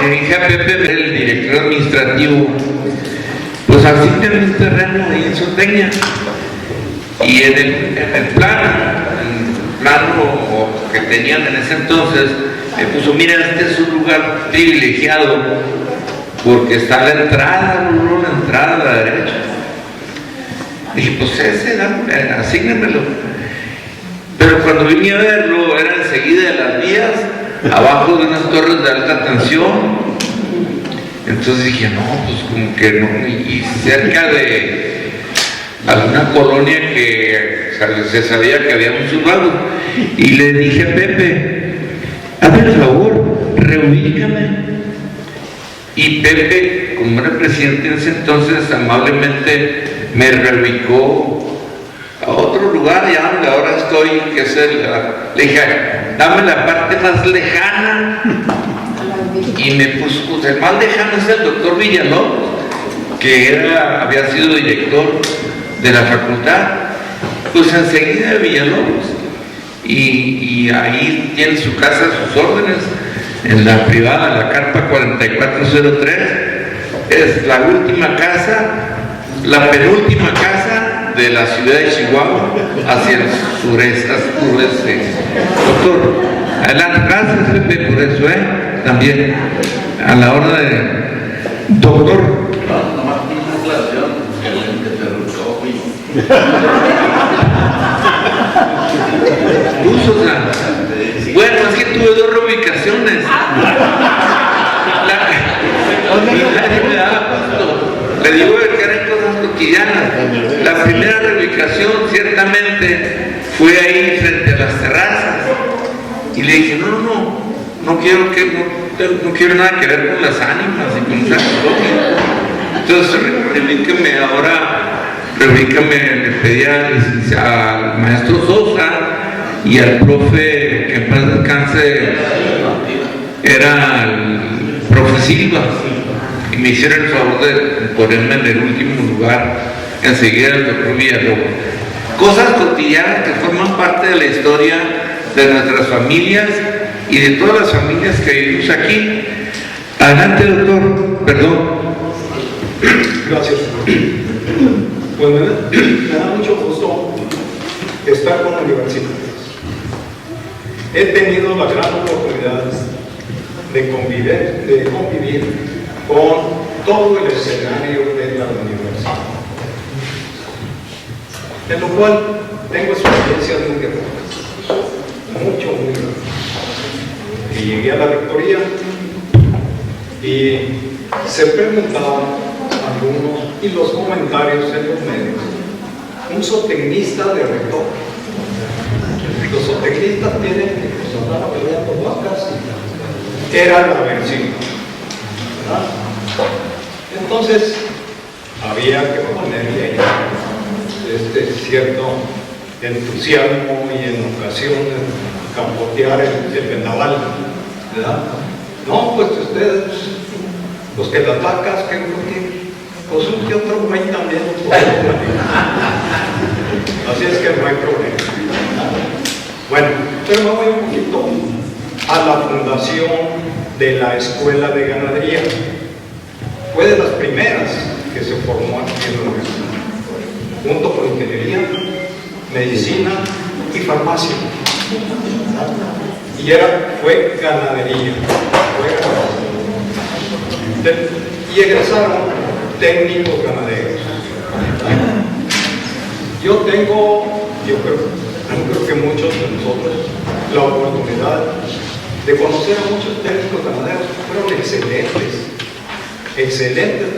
Le dije a Pepe, el director administrativo, pues asignenme un terreno ahí en Zootecnia. Y en el plano que tenían en ese entonces, me puso, mira, este es un lugar privilegiado, porque está la entrada, la entrada a la derecha. Dije, pues ese, asígnenmelo. Pero cuando vine a verlo, era enseguida de las vías, abajo de unas torres de alta tensión. Entonces dije, no, pues como que no, y cerca de alguna colonia que se sabía que había muchos vagos. Y le dije a Pepe, hazme el favor, reubícame. Y Pepe, como era presidente en ese entonces, amablemente me reubicó a otro lugar, ya donde ahora estoy, que es le dije, dame la parte más lejana. Y me puso, pues el más lejano es el doctor Villalobos, que había sido director de la facultad, pues enseguida de Villalobos. Y ahí tiene su casa, sus órdenes, en la privada, la carpa 4403, es la última casa, la penúltima casa de la ciudad de Chihuahua, hacia el sureste. Doctor, adelante, gracias Pepe por eso, también a la hora de... Doctor. Nomás una aclaración, que el interruptor fui Bueno, es que tuve dos reubicaciones. Le digo que eran cosas cotidianas. La primera reubicación ciertamente fue ahí frente a las terrazas. Y le dije, no quiero nada que ver con las ánimas y con esa colonia. Entonces, reubícame, le pedí al maestro Sosa y al profe, que en paz descanse, era el profe Silva, y me hicieron el favor de ponerme en el último lugar, enseguida el doctor Villalobos. Cosas cotidianas que forman parte de la historia de nuestras familias y de todas las familias que vivimos aquí. Adelante, doctor. Perdón. Gracias. Pues me da mucho gusto estar con universitarios. He tenido la gran oportunidad de convivir con todo el escenario de la universidad, en lo cual tengo experiencias muy grandes, muy grandes. Y llegué a la rectoría y se preguntaban algunos, y los comentarios en los medios, un zootecnista de rector. Los zootecnistas tienen que andar peleando vacas, era la versión, ¿verdad? Entonces había que ponerle cierto entusiasmo y en ocasiones campotear el vendaval, ¿verdad? No, pues ustedes, los que las vacas, pues un que otro güey también lo puede manejar. Así es que no hay problema. Bueno, pero me voy un poquito a la fundación de la Escuela de Ganadería. Fue de las primeras que se formó aquí en la universidad, junto con ingeniería, medicina y farmacia. Y fue ganadería. Y egresaron técnicos ganaderos. Yo creo que muchos de nosotros, la oportunidad de conocer a muchos técnicos ganaderos, fueron excelentes.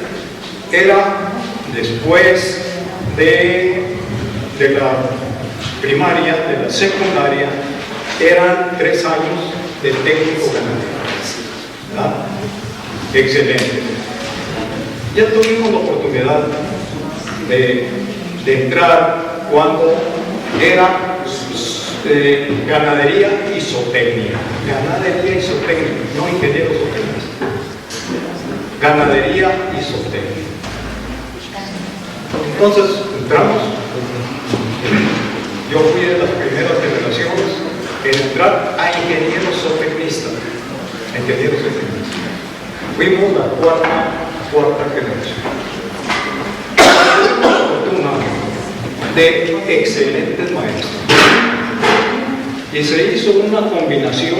Era después de la primaria, de la secundaria, eran 3 años de técnico ganadero. ¿Verdad? Excelente. Ya tuvimos la oportunidad de entrar cuando era ganadería y zootecnia. Ganadería y zootecnia, no ingeniero zootecnista. Ganadería y zootecnia. Entonces entramos. Yo fui de las primeras generaciones en entrar a ingeniero zootecnista. Fuimos la cuarta generación. Tuvimos la fortuna de excelentes maestros. Y se hizo una combinación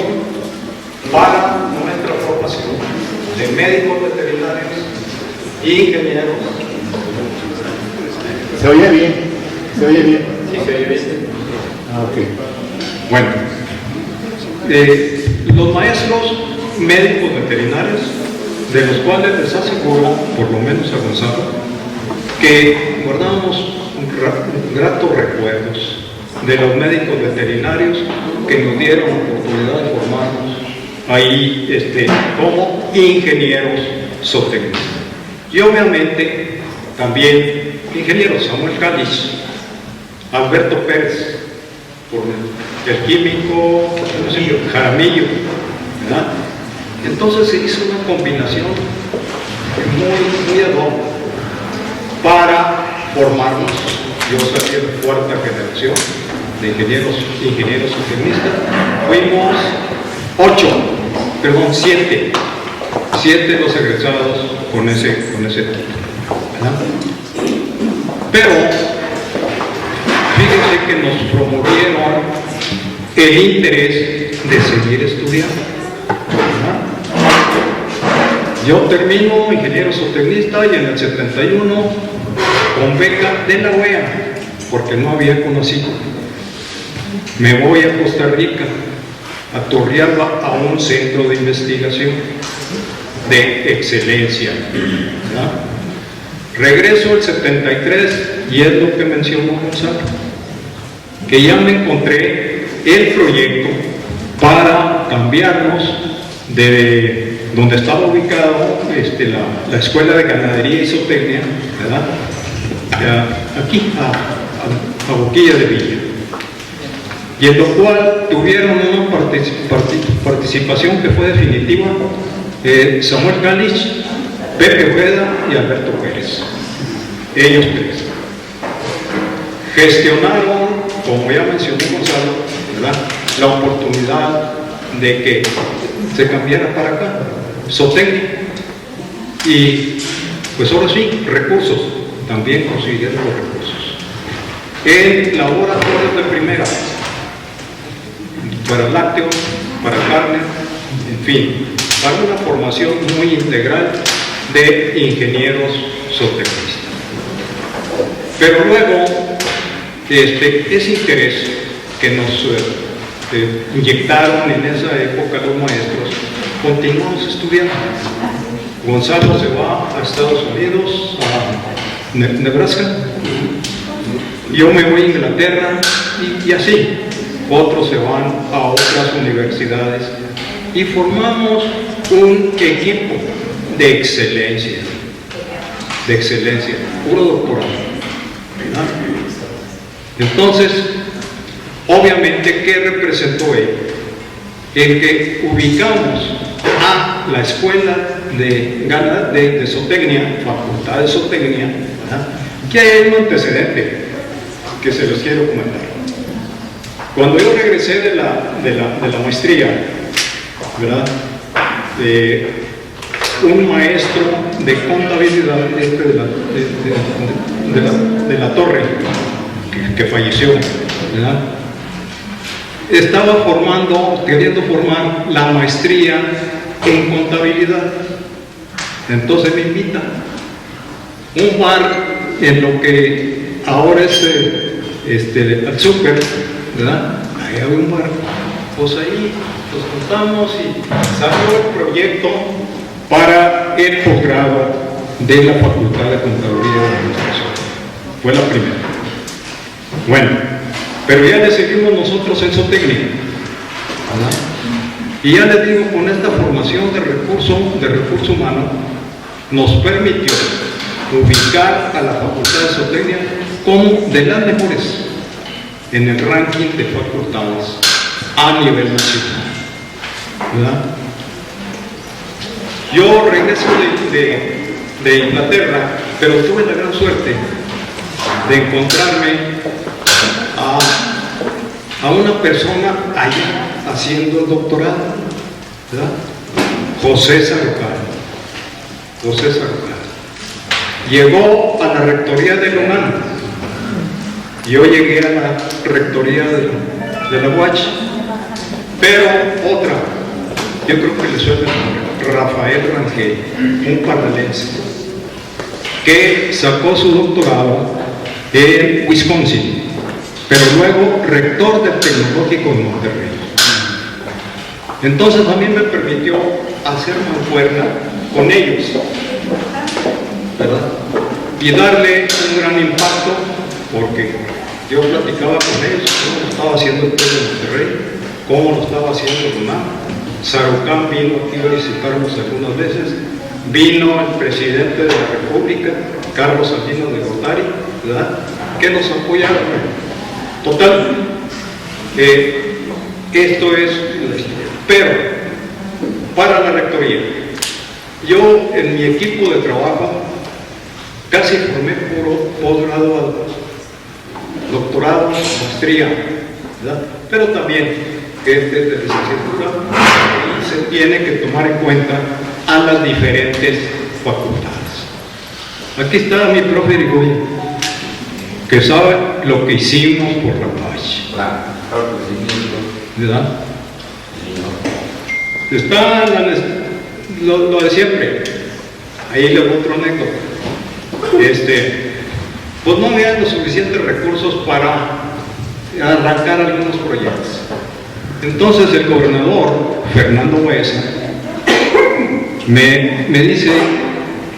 para nuestra formación de médicos veterinarios y ingenieros. ¿Se oye bien? ¿Se oye bien? Sí, se oye bien. Ah, ok. Bueno, los maestros médicos veterinarios, de los cuales les aseguro, por lo menos a Gonzalo, que guardamos gratos recuerdos de los médicos veterinarios que nos dieron la oportunidad de formarnos ahí como ingenieros zootecnistas. Y obviamente también ingenieros Samuel Cáliz, Alberto Pérez, por el químico Jaramillo, ¿verdad? Entonces se hizo una combinación muy ad hoc para formarnos. Yo salí de la cuarta generación de ingenieros zootecnistas. Fuimos 7 los egresados con ese título, ¿verdad? Pero fíjense que nos promovieron el interés de seguir estudiando, ¿verdad? Yo termino ingeniero zootecnista y en el 71 con beca de la UEA, porque no había conocido. Me voy a Costa Rica, a Turrialba, a un centro de investigación de excelencia, ¿verdad? Regreso el 73 y es lo que mencionó Gonzalo, que ya me encontré el proyecto para cambiarnos de donde estaba ubicado la Escuela de Ganadería y Zootecnia, ¿verdad? Aquí, a Boquilla de Villa. Y en lo cual tuvieron una participación que fue definitiva Samuel Cáliz, Pepe Ojeda y Alberto Pérez. Ellos 3 gestionaron, como ya mencionó Gonzalo, ¿verdad?, la oportunidad de que se cambiara para acá, zootecnia. Y pues ahora sí, recursos, también consiguieron los recursos. En laboratorios de primera, para lácteos, para carne, en fin, para una formación muy integral de ingenieros zootecnistas. Pero luego, ese interés que nos inyectaron en esa época los maestros, continuamos estudiando. Gonzalo se va a Estados Unidos, a Nebraska, yo me voy a Inglaterra y así, otros se van a otras universidades y formamos un equipo de excelencia, puro doctorado, ¿verdad? Entonces, obviamente, ¿qué representó él? El que ubicamos a la Escuela de Zootecnia, Facultad de Zootecnia, ¿verdad?, que hay un antecedente que se los quiero comentar. Cuando yo regresé de la maestría, ¿verdad?, un maestro de contabilidad de la Torre, que falleció, ¿verdad? Estaba queriendo formar la maestría en contabilidad. Entonces me invita un bar en lo que ahora es el súper, ¿verdad? Ahí había un bar. Pues ahí nos juntamos y salió el proyecto para el posgrado de la Facultad de Contaduría y Administración. Fue la primera. Bueno, pero ya decidimos nosotros en zootecnia, ¿verdad? Y ya les digo, con esta formación de recurso humano, nos permitió ubicar a la Facultad de Zootecnia como de las mejores en el ranking de facultades a nivel nacional, ¿verdad? Yo regreso de Inglaterra, pero tuve la gran suerte de encontrarme a una persona allá haciendo el doctorado, ¿verdad? José Sarukar. Llegó a la rectoría de la UNAM. Yo llegué a la rectoría de la UACH, pero otra, yo creo que le suena el nombre, Rafael Rangel, un paranaense, que sacó su doctorado en Wisconsin, pero luego rector del Tecnológico de Monterrey. Entonces a mí me permitió hacer mancuerna con ellos, ¿verdad? Y darle un gran impacto, porque yo platicaba con ellos cómo lo estaba haciendo el pueblo de Monterrey, cómo lo estaba haciendo el UNAM. Sarukar vino aquí a visitarnos algunas veces, vino el presidente de la República, Carlos Salinas de Gortari, ¿verdad?, que nos apoyaron. Total, esto es la historia. Pero, para la rectoría, yo en mi equipo de trabajo casi formé puro posgrado, doctorado, maestría, ¿verdad? Pero también que es de licenciatura y se tiene que tomar en cuenta a las diferentes facultades. Aquí está mi profe Irigoyen, que sabe lo que hicimos por la paz. ¿Verdad? Está lo de siempre. Ahí le doy otro anécdota. Pues no había los suficientes recursos para arrancar algunos proyectos. Entonces el gobernador Fernando Baeza me dice: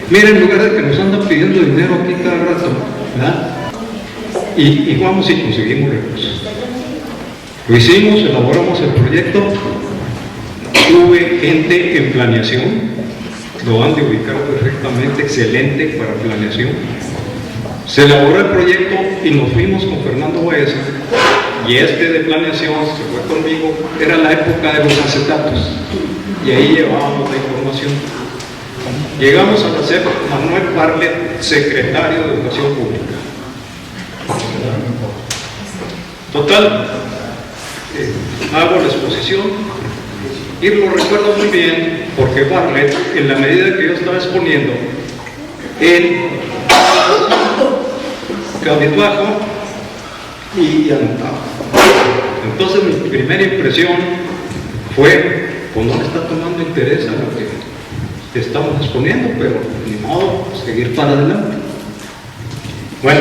mira, en lugar de que nos andan pidiendo dinero aquí cada rato, ¿verdad?, y vamos y conseguimos recursos. Lo hicimos, elaboramos el proyecto, tuve gente en planeación, lo han de ubicar perfectamente, excelente para planeación. Se elaboró el proyecto y nos fuimos con Fernando Baeza, y de planeación, que fue conmigo, era la época de los acetatos, y ahí llevábamos la información. Llegamos a la CEP, Manuel Barlet, secretario de Educación Pública. Total, hago la exposición y lo recuerdo muy bien, porque Barlet, en la medida que yo estaba exponiendo, él cabizbajo y anotaba. Entonces mi primera impresión fue: pues no le está tomando interés a lo que estamos exponiendo, pero ni modo, seguir para adelante. Bueno,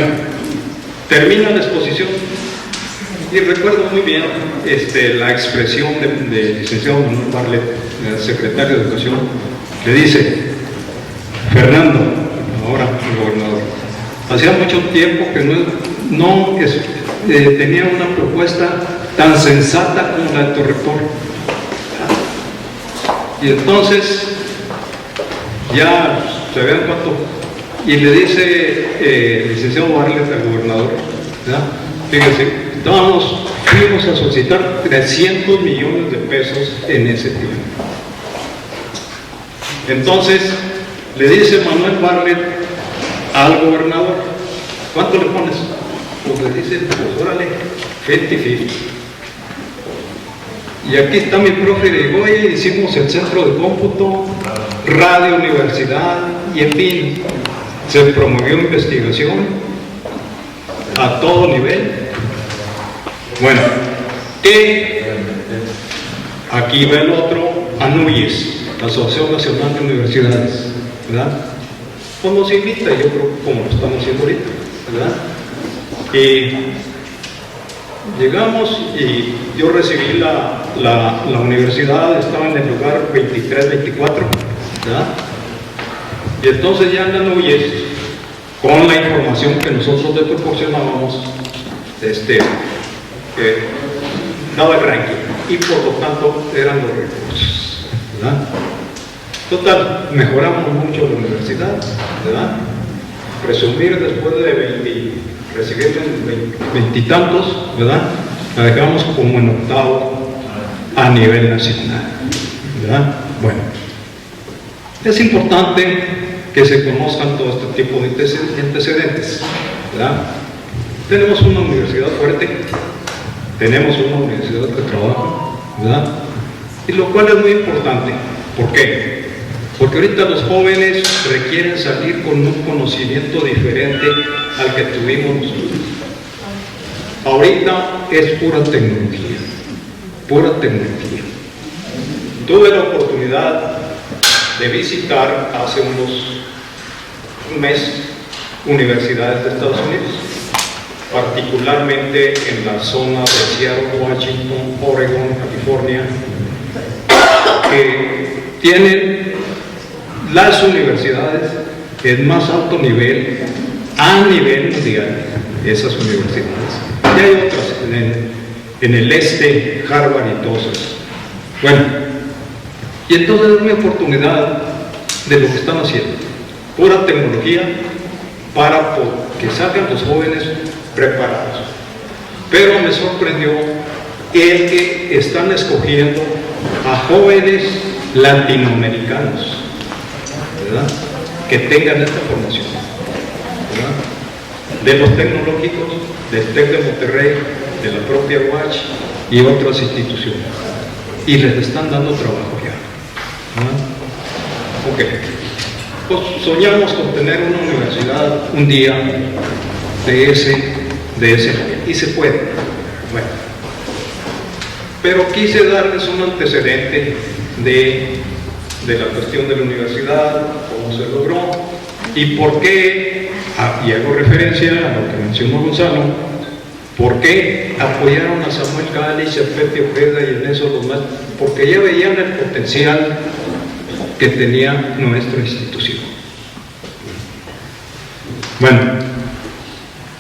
termina la exposición y recuerdo muy bien la expresión del licenciado Manuel Barlet, el secretario de Educación, que dice: Fernando, ahora el gobernador, hacía mucho tiempo que no tenía una propuesta tan sensata como la del rector. Y entonces ya se vean cuánto, y le dice el licenciado Barlet al gobernador, ¿verdad? Fíjense, fuimos a solicitar 300 millones de pesos en ese tiempo. Entonces le dice Manuel Barlet al gobernador: ¿cuánto le pones? Pues le dice: pues órale, 50-50. Y aquí está mi profe Irigoyen, hicimos el centro de cómputo, radio, universidad, y en fin, se promovió investigación a todo nivel. Bueno, aquí va el otro, ANUYES, la Asociación Nacional de Universidades, ¿verdad? Pues nos invita, yo creo, como lo estamos haciendo ahorita, ¿verdad? Y llegamos y yo recibí la universidad, estaba en el lugar 23-24, ¿verdad? Y entonces ya en ANUYES, con la información que nosotros le proporcionábamos, daba el ranking y por lo tanto eran los recursos, ¿verdad? Total, mejoramos mucho la universidad, ¿verdad? Presumir después de recibir 20 y tantos, ¿verdad? La dejamos como en octavo a nivel nacional, ¿verdad? Bueno, es importante que se conozcan todo este tipo de antecedentes, ¿verdad? Tenemos una universidad fuerte, tenemos una universidad que trabaja, ¿verdad? Y lo cual es muy importante. ¿Por qué? Porque ahorita los jóvenes requieren salir con un conocimiento diferente al que tuvimos nosotros. Ahorita es pura tecnología, pura tecnología. Tuve la oportunidad de visitar hace un mes universidades de Estados Unidos, particularmente en la zona de Seattle, Washington, Oregon, California, que tienen las universidades en más alto nivel, a nivel mundial, esas universidades. Y hay otras en el este, Harvard y todas esas. Bueno, y entonces es mi oportunidad de lo que están haciendo, pura tecnología para que salgan los jóvenes preparados. Pero me sorprendió el que están escogiendo a jóvenes latinoamericanos, ¿verdad?, que tengan esta formación, ¿verdad?, de los tecnológicos, del TEC de Monterrey, de la propia UACH y otras instituciones, y les están dando trabajo ya, ¿verdad? Ok, pues soñamos con tener una universidad un día de ese nivel, y se puede. Bueno, pero quise darles un antecedente de la cuestión de la universidad, cómo se logró y por qué, y hago referencia a lo que mencionó Gonzalo, por qué apoyaron a Samuel Cáliz, a Pepe Ojeda y en eso los más, porque ya veían el potencial que tenía nuestra institución. Bueno,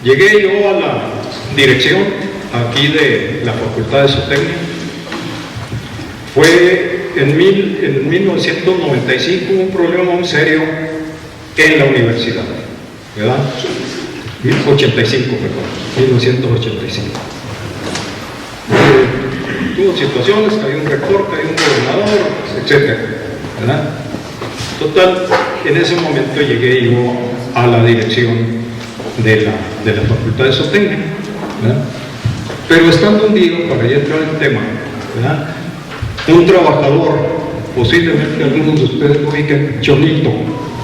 llegué yo a la dirección aquí de la Facultad de Zootecnia. Fue en 1995 un problema muy serio en la universidad, ¿verdad? 1985. Tuvo situaciones, cayó un rector, cayó un gobernador, etc., ¿verdad? Total, en ese momento llegué yo a la dirección de la Facultad de Zootecnia, ¿verdad? Pero estando hundido, para ya entrar en el tema, ¿verdad?, un trabajador, posiblemente algunos de ustedes lo ubiquen, Chonito.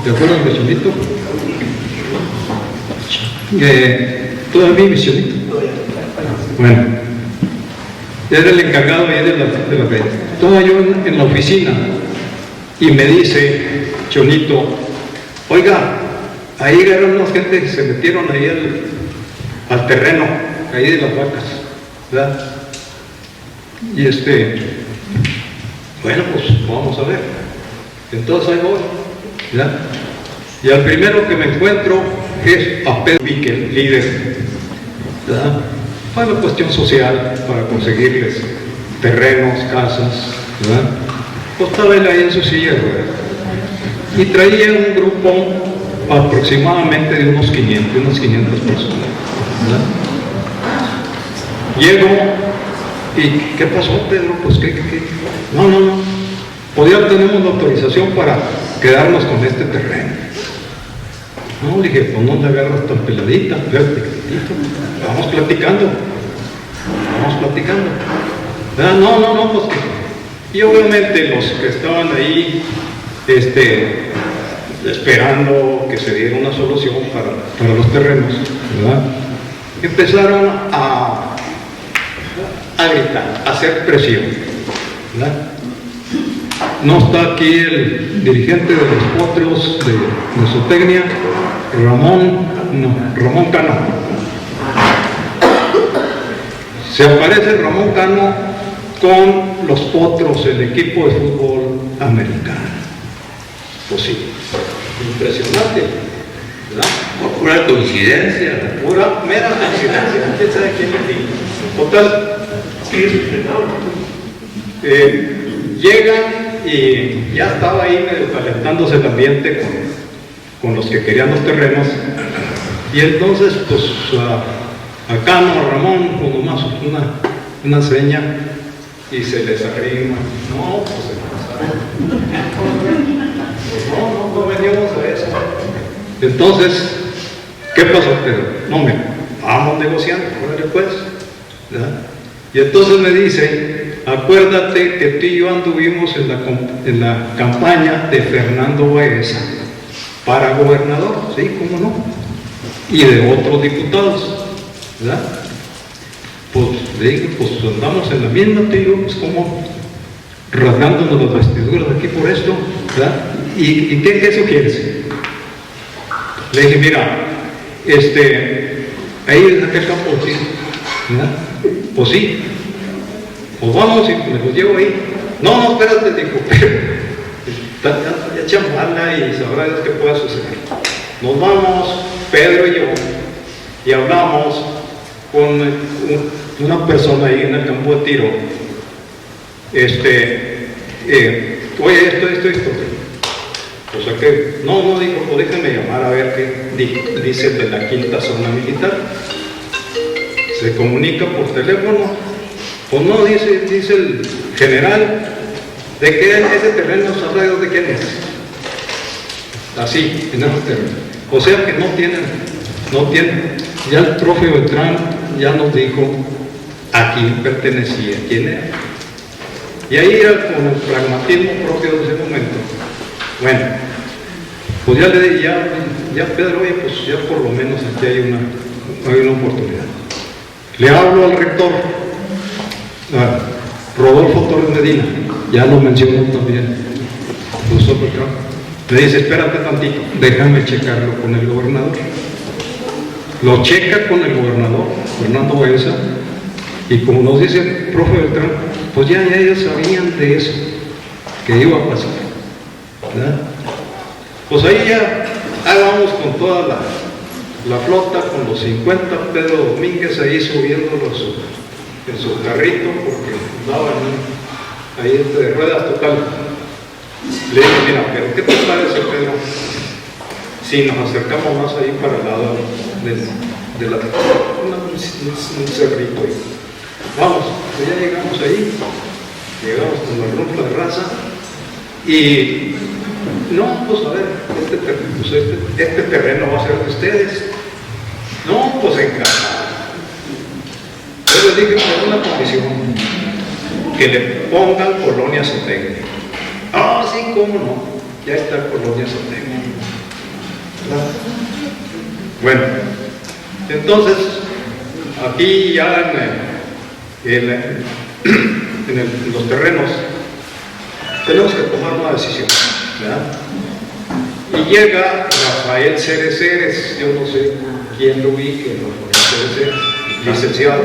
¿Te acuerdan de Chonito? ¿Todavía mi Chonito? Bueno, era el encargado ahí de la red. Estaba yo en la oficina y me dice Chonito, oiga, ahí eran unas gente que se metieron ahí al terreno, ahí de las vacas, ¿verdad? Y bueno, pues vamos a ver. Entonces ahí voy, ¿verdad? Y al primero que me encuentro es a Pedro Víquel, líder, ¿verdad?, para la cuestión social, para conseguirles terrenos, casas, ¿verdad? Pues estaba él ahí en su silla de ruedas y traía un grupo aproximadamente de unas 500 personas, ¿verdad? Llego y ¿qué pasó, Pedro? Pues ¿qué? No, pues ya tenemos la autorización para quedarnos con este terreno. No, dije, pues no te agarras tan peladita, vamos platicando. ¿verdad? No, pues y obviamente los que estaban ahí esperando que se diera una solución para los terrenos, ¿verdad? Empezaron a gritar, a hacer presión, ¿verdad? No está aquí el dirigente de los potros de Zootecnia, Ramón Cano. Se aparece Ramón Cano con los potros, el equipo de fútbol americano. Pues sí, impresionante, ¿verdad? Por pura coincidencia. Pura, mera coincidencia, quién sabe quién le dijo. Total, llegan y ya estaba ahí medio calentándose el ambiente con los que querían los terrenos, y entonces pues a Cano, a Ramón, pues nomás una seña y se les arrima. No, pues se pasaron. No veníamos a eso. Entonces, ¿qué pasó, Pedro? No, vamos negociando, órale pues, ¿verdad? Y entonces me dice, acuérdate que tú y yo anduvimos en la campaña de Fernando Baeza para gobernador, ¿sí? ¿Cómo no? Y de otros diputados, ¿verdad? Pues le dije, pues andamos en la misma, te digo, pues como rasgándonos las vestiduras aquí por esto, ¿verdad? ¿Y qué sugieres? Le dije, mira, ahí en aquel campo, ¿sí? ¿Verdad? Pues sí, pues vamos y me los llevo ahí. No, espérate, dijo, pero ya chambala y sabrá Dios qué pueda suceder. Nos vamos, Pedro y yo, y hablamos con una persona ahí en el campo de tiro. Oye, esto. O sea que, no, dijo, pues déjame llamar a ver qué dice de la quinta zona militar. Se comunica por teléfono, pues no, dice el general, ¿de qué ese terreno sabrá Dios de quién es? Así, en esos terrenos. O sea que no tienen, ya el profe Beltrán ya nos dijo a quién pertenecía, quién era. Y ahí era con el pragmatismo propio de ese momento. Bueno, pues ya le dije, ya Pedro, oye, pues ya por lo menos aquí hay una oportunidad. Le hablo al rector, Rodolfo Torres Medina, ya lo mencionó también, profesor Beltrán. Le dice, espérate tantito, déjame checarlo con el gobernador. Lo checa con el gobernador, Fernando Baeza, y como nos dice el profe Beltrán, pues ya ellos sabían de eso, que iba a pasar, ¿verdad? Pues ahí ya vamos con toda la flota, con los 50, Pedro Domínguez ahí subiéndolos en su carrito, porque andaban ahí de ruedas total. Le dije, mira, pero ¿qué te parece, Pedro, si nos acercamos más ahí para el lado de un cerrito ahí? Vamos, pues ya llegamos ahí, llegamos con la rufla de raza, y no, pues a ver, este terreno va a ser de ustedes. No, pues encantado. Yo les dije que era una condición, que le pongan Colonia Zootecnia. Ah, sí, cómo no, ya está Colonia Zootecnia. Bueno, entonces, aquí ya en los terrenos, tenemos que tomar una decisión, ¿verdad? Y llega Rafael Ceres, yo no sé quién lo ubique, Rafael Ceres, licenciado.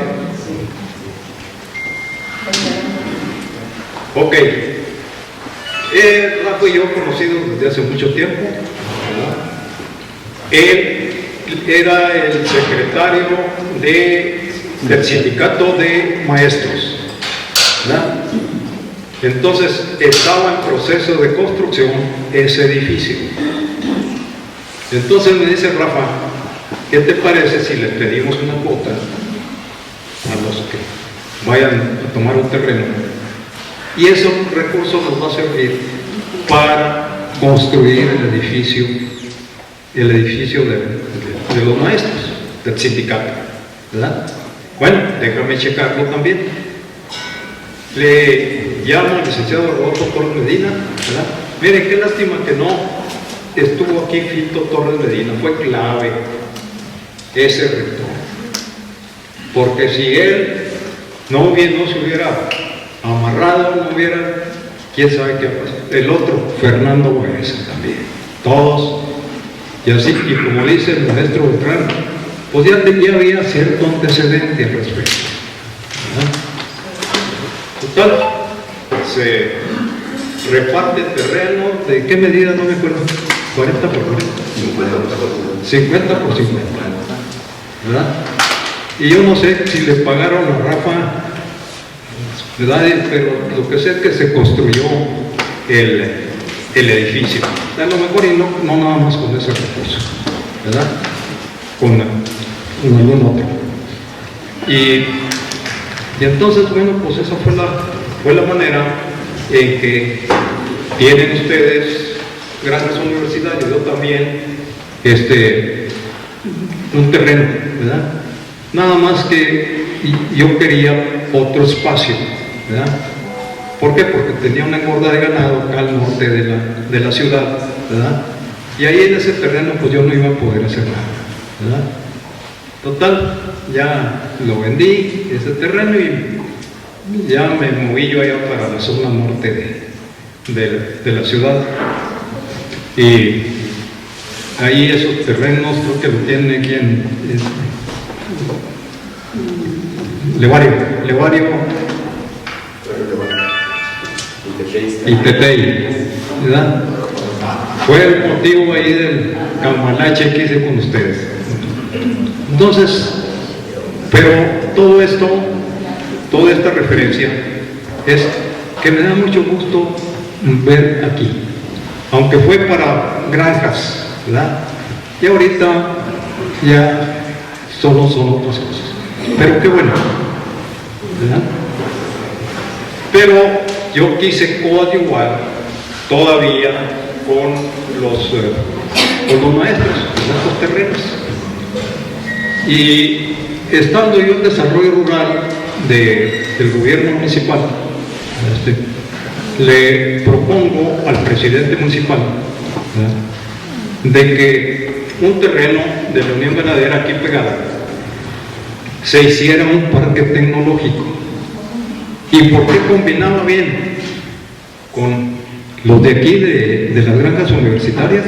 Ok. Rafa y yo conocidos desde hace mucho tiempo, ¿verdad? Él era el secretario del sindicato de maestros, ¿verdad? Entonces estaba en proceso de construcción ese edificio. Entonces me dice Rafa, ¿qué te parece si les pedimos una cuota a los que vayan a tomar un terreno? Y ese recurso nos va a servir para construir el edificio de los maestros, del sindicato, ¿verdad? Bueno, déjame checarlo también. Le llamo al licenciado Rodolfo Torres Medina, ¿verdad? Miren, qué lástima que no estuvo aquí Fito Torres Medina, fue clave ese rector. Porque si él no se hubiera amarrado, no hubiera, quién sabe qué pasó. El otro, Fernando Guerrero también, todos, y así, y como dice el maestro Beltrán, pues ya había cierto antecedente al respecto, ¿verdad? Total, se reparte el terreno, ¿de qué medida? No me acuerdo, 40 por 40, 50 por 50, ¿verdad? Y yo no sé si le pagaron a Rafa, ¿verdad? Pero lo que sé es que se construyó el edificio. A lo mejor y no nada más con ese recurso, ¿verdad? Con algún otro. Y entonces, bueno, pues esa fue la manera en que tienen ustedes grandes universidades, yo también, un terreno, ¿verdad? Nada más que yo quería otro espacio, ¿verdad? ¿Por qué? Porque tenía una engorda de ganado acá al norte de la ciudad, ¿verdad? Y ahí en ese terreno pues yo no iba a poder hacer nada, ¿verdad? Total, ya lo vendí, ese terreno, y ya me moví yo allá para la zona norte de la ciudad. Y ahí esos terrenos creo que lo tiene aquí en Levario y Tetey, ¿verdad? Fue el motivo ahí del cambalache que hice con ustedes. Entonces, pero todo esto, toda esta referencia es que me da mucho gusto ver aquí, aunque fue para granjas, ¿verdad? Y ahorita ya solo son otras cosas, pero qué bueno, ¿verdad? Pero yo quise coadyuvar todavía con los maestros en estos terrenos. Y estando yo en desarrollo rural del gobierno municipal, le propongo al presidente municipal, ¿verdad?, de que un terreno de la Unión Ganadera aquí pegada se hiciera un parque tecnológico. ¿Y por qué combinaba bien con los de aquí de las granjas universitarias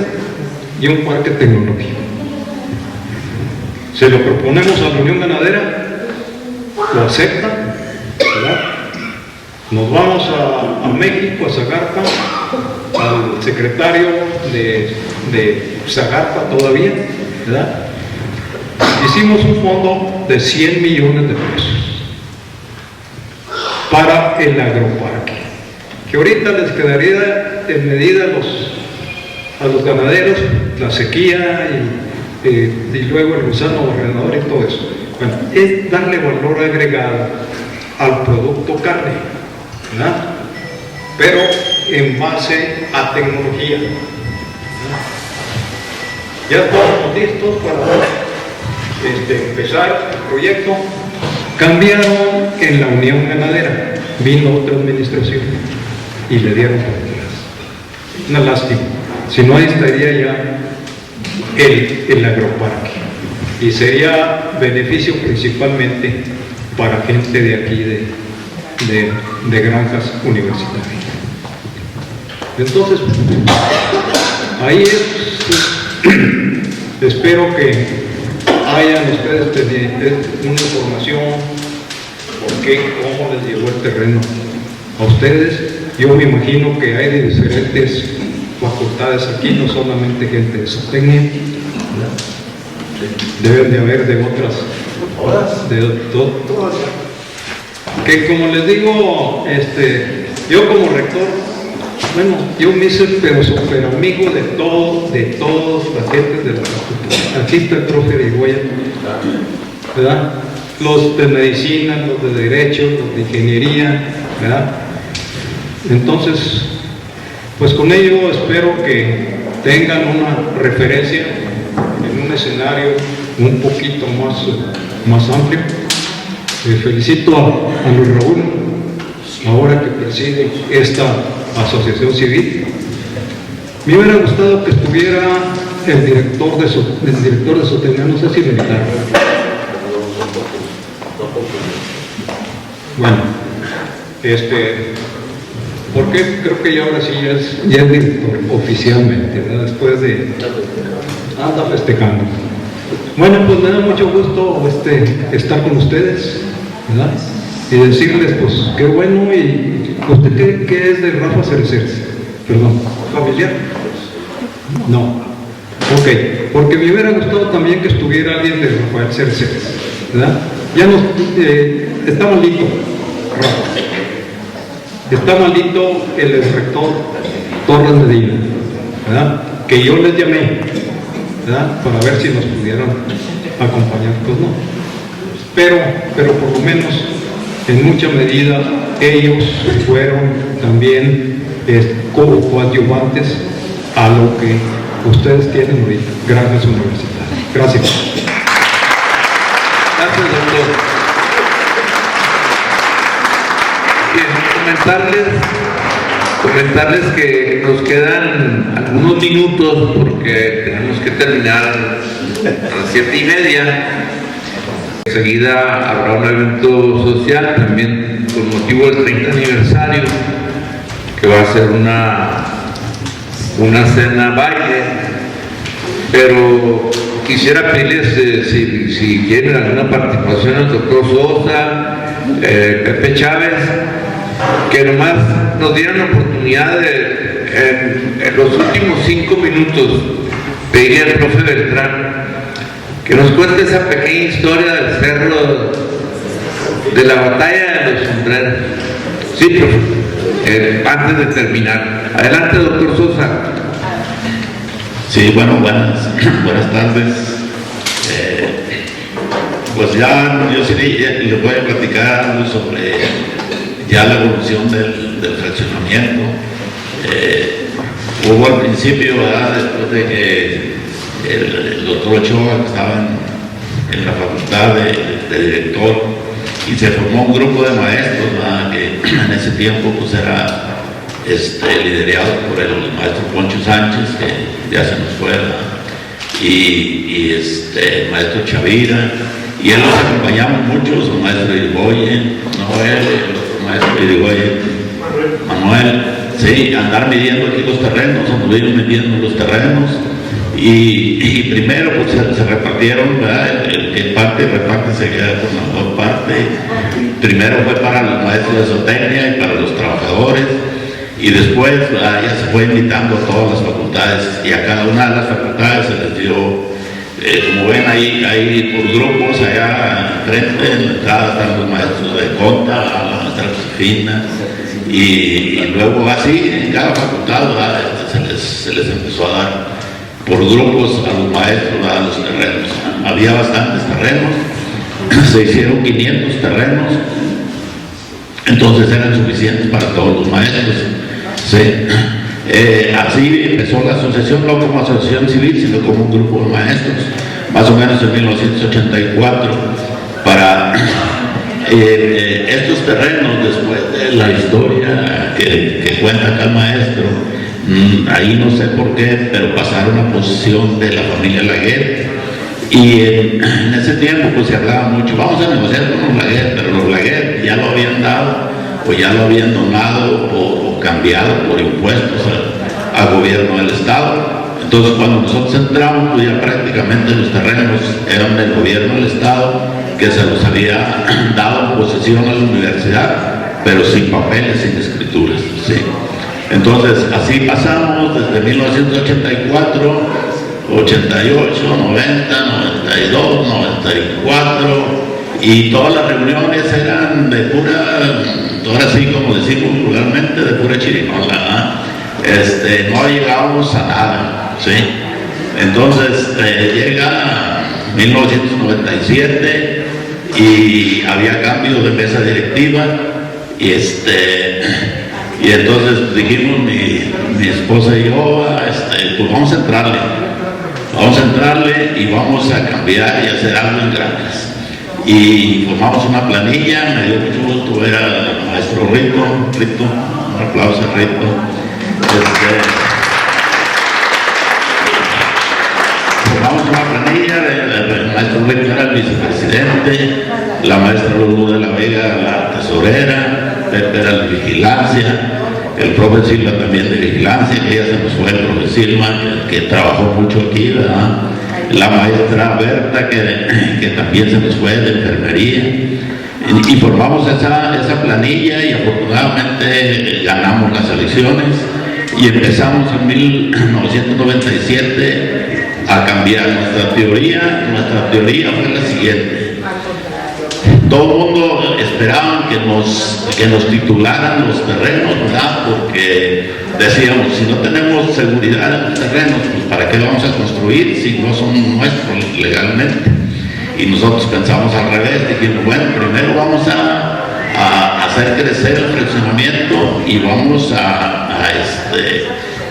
y un parque tecnológico? Se lo proponemos a la Unión Ganadera, lo acepta, ¿verdad? Nos vamos a México, a Zagarpa, al secretario de Zagarpa todavía, ¿verdad? Hicimos un fondo de 100 millones de pesos para el agroparque, que ahorita les quedaría en medida a los ganaderos la sequía y luego el gusano barredor y todo eso. Bueno, es darle valor agregado al producto carne, ¿verdad?, pero en base a tecnología, ¿verdad? Ya estamos listos para empezar el proyecto. Cambiaron en la Unión Ganadera, vino otra administración y le dieron partidas. Una lástima, si no ahí estaría ya el agroparque, y sería beneficio principalmente para gente de aquí de granjas universitarias. Entonces, ahí espero que hayan ustedes una información, cómo les llegó el terreno a ustedes. Yo me imagino que hay de diferentes facultades aquí, no solamente gente de zootecnia, ¿verdad? Deben de haber de otras, de todas. Que como les digo, yo como rector, bueno, yo me hice pero súper amigo de todos la gente de la facultad. Aquí está el profe de Irigoyen, ¿verdad? Los de medicina, los de derecho, los de ingeniería, ¿verdad? Entonces, pues con ello espero que tengan una referencia en un escenario un poquito más amplio. Felicito a Luis Raúl ahora que preside esta asociación civil. Me hubiera gustado que estuviera el director de Sotenea, no sé si militar. Bueno, porque creo que ya ahora sí ya es director oficialmente, ¿verdad? Después de anda festejando. Bueno, pues me da mucho gusto estar con ustedes, ¿verdad? Y decirles, pues, qué bueno. Y ¿usted qué es de Rafa Cereceres? Perdón, ¿familiar? No. Ok, porque me hubiera gustado también que estuviera alguien de Rafael Cereceres, ¿verdad? Ya nos está malito, Rafa. Está malito el rector Torres Medina, ¿verdad? Que yo les llamé, ¿verdad? Para ver si nos pudieran acompañar. Pues no. Pero por lo menos en mucha medida ellos fueron también coadyuvantes a lo que ustedes tienen ahorita. Gracias, universitario. Gracias. Gracias, doctor. Comentarles que nos quedan algunos minutos porque tenemos que terminar a las 7:30. Enseguida habrá un evento social también con motivo del 30 aniversario, que va a ser una cena baile, pero quisiera pedirles si quieren alguna participación del doctor Sosa, Pepe Chávez, que nomás nos dieran la oportunidad en los últimos 5 minutos pedirle al profe Beltrán que nos cuente esa pequeña historia del cerro, de la batalla de los sombreros. Sí, profe, antes de terminar. Adelante, doctor Sosa. Sí, bueno, buenas tardes. Pues ya yo sí les voy a platicar algo sobre ya la evolución del fraccionamiento. Hubo al principio, ¿verdad? Después de que el doctor Ochoa, que estaba en la facultad de director, y se formó un grupo de maestros, ¿verdad? Que en ese tiempo pues era liderado por el maestro Poncho Sánchez, que ya se nos fue, y el maestro Chavira, y él nos acompañamos mucho, el maestro Irigoyen, Noel, el otro maestro Irigoyen, Manuel, sí, andar midiendo aquí los terrenos, anduvimos midiendo los terrenos, y primero pues se repartieron, ¿verdad? El parte se queda con la mejor parte. Primero fue para los maestros de zootecnia y para los trabajadores, y después ya se fue invitando a todas las facultades, y a cada una de las facultades se les dio, como ven ahí por grupos, allá enfrente, en la entrada están los maestros de conta, la maestra Josefina, y luego así en cada facultad se les empezó a dar por grupos a los maestros, a los terrenos. Había bastantes terrenos, se hicieron 500 terrenos, entonces eran suficientes para todos los maestros. Sí. Así empezó la asociación, no como asociación civil, sino como un grupo de maestros, más o menos en 1984, para estos terrenos, después de la historia que cuenta acá el maestro. Ahí no sé por qué, pero pasaron a posesión de la familia Laguet, y en ese tiempo pues se hablaba mucho, vamos a negociar con los Laguet, pero los Laguet ya lo habían dado, o ya lo habían donado o cambiado por impuestos al gobierno del estado. Entonces cuando nosotros entramos, pues ya prácticamente los terrenos eran del gobierno del estado, que se los había dado en posesión a la universidad, pero sin papeles, sin escrituras, ¿sí? Entonces, así pasamos desde 1984, 88, 90, 92, 94, y todas las reuniones eran de pura, ahora sí, como decimos vulgarmente, de pura chirinola, no llegábamos a nada, ¿sí? Entonces, llega 1997 y había cambio de mesa directiva, y entonces dijimos mi esposa y yo, pues vamos a entrarle y vamos a cambiar y hacer algo en Granjas. y formamos una planilla. Me dio mucho gusto ver al maestro Rito, un aplauso a Rito. Formamos una planilla, el maestro Rito era el vicepresidente, la maestra Lulú de la Vega, la tesorera, Pepe era de vigilancia, el profe Silva también de vigilancia, que ya se nos fue, el profe Silva, que trabajó mucho aquí, ¿verdad? La maestra Berta, que también se nos fue de enfermería, y formamos esa planilla, y afortunadamente ganamos las elecciones y empezamos en 1997 a cambiar nuestra teoría. Nuestra teoría fue la siguiente: todo el mundo esperaba que nos titularan los terrenos, ¿verdad? Porque decíamos, si no tenemos seguridad en los terrenos, pues ¿para qué vamos a construir si no son nuestros legalmente? Y nosotros pensamos al revés, dijimos, bueno, primero vamos a hacer crecer el fraccionamiento y vamos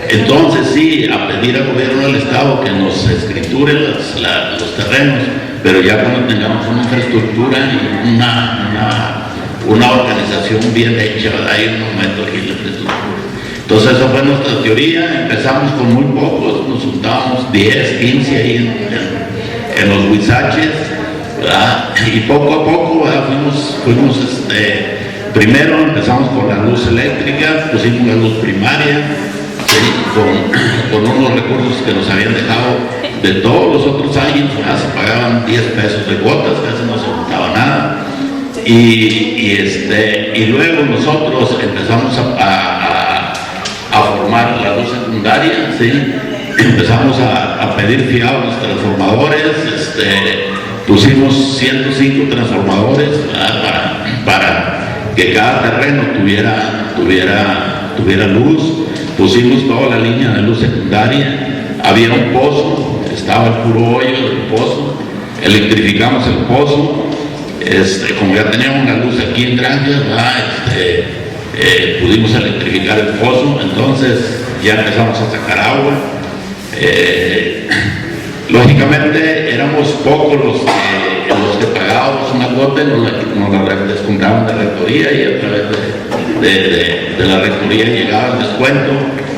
entonces sí, a pedir al gobierno del estado que nos escriture los terrenos, pero ya cuando tengamos una infraestructura y una organización bien hecha, hay un momento aquí en la infraestructura. Entonces esa fue nuestra teoría. Empezamos con muy pocos, nos juntábamos 10, 15 ahí en los huizaches, ¿verdad? Y poco a poco, ¿verdad? fuimos primero empezamos con la luz eléctrica, pusimos la luz primaria, ¿sí? con unos recursos que nos habían dejado de todos los otros años, ¿verdad? Se pagaban 10 pesos de cuotas, casi no se juntaba nada. Y luego nosotros empezamos a formar la luz secundaria, ¿sí? Empezamos a pedir fiados los transformadores, pusimos 105 transformadores, ¿verdad? Para que cada terreno tuviera luz. Pusimos toda la línea de luz secundaria, había un pozo, estaba el puro hoyo del pozo, electrificamos el pozo, como ya teníamos la luz aquí en Granjas, pudimos electrificar el pozo, entonces ya empezamos a sacar agua. Lógicamente éramos pocos los que pagábamos una cuota y nos la descontaban de rectoría, y a través de la rectoría llegaba el descuento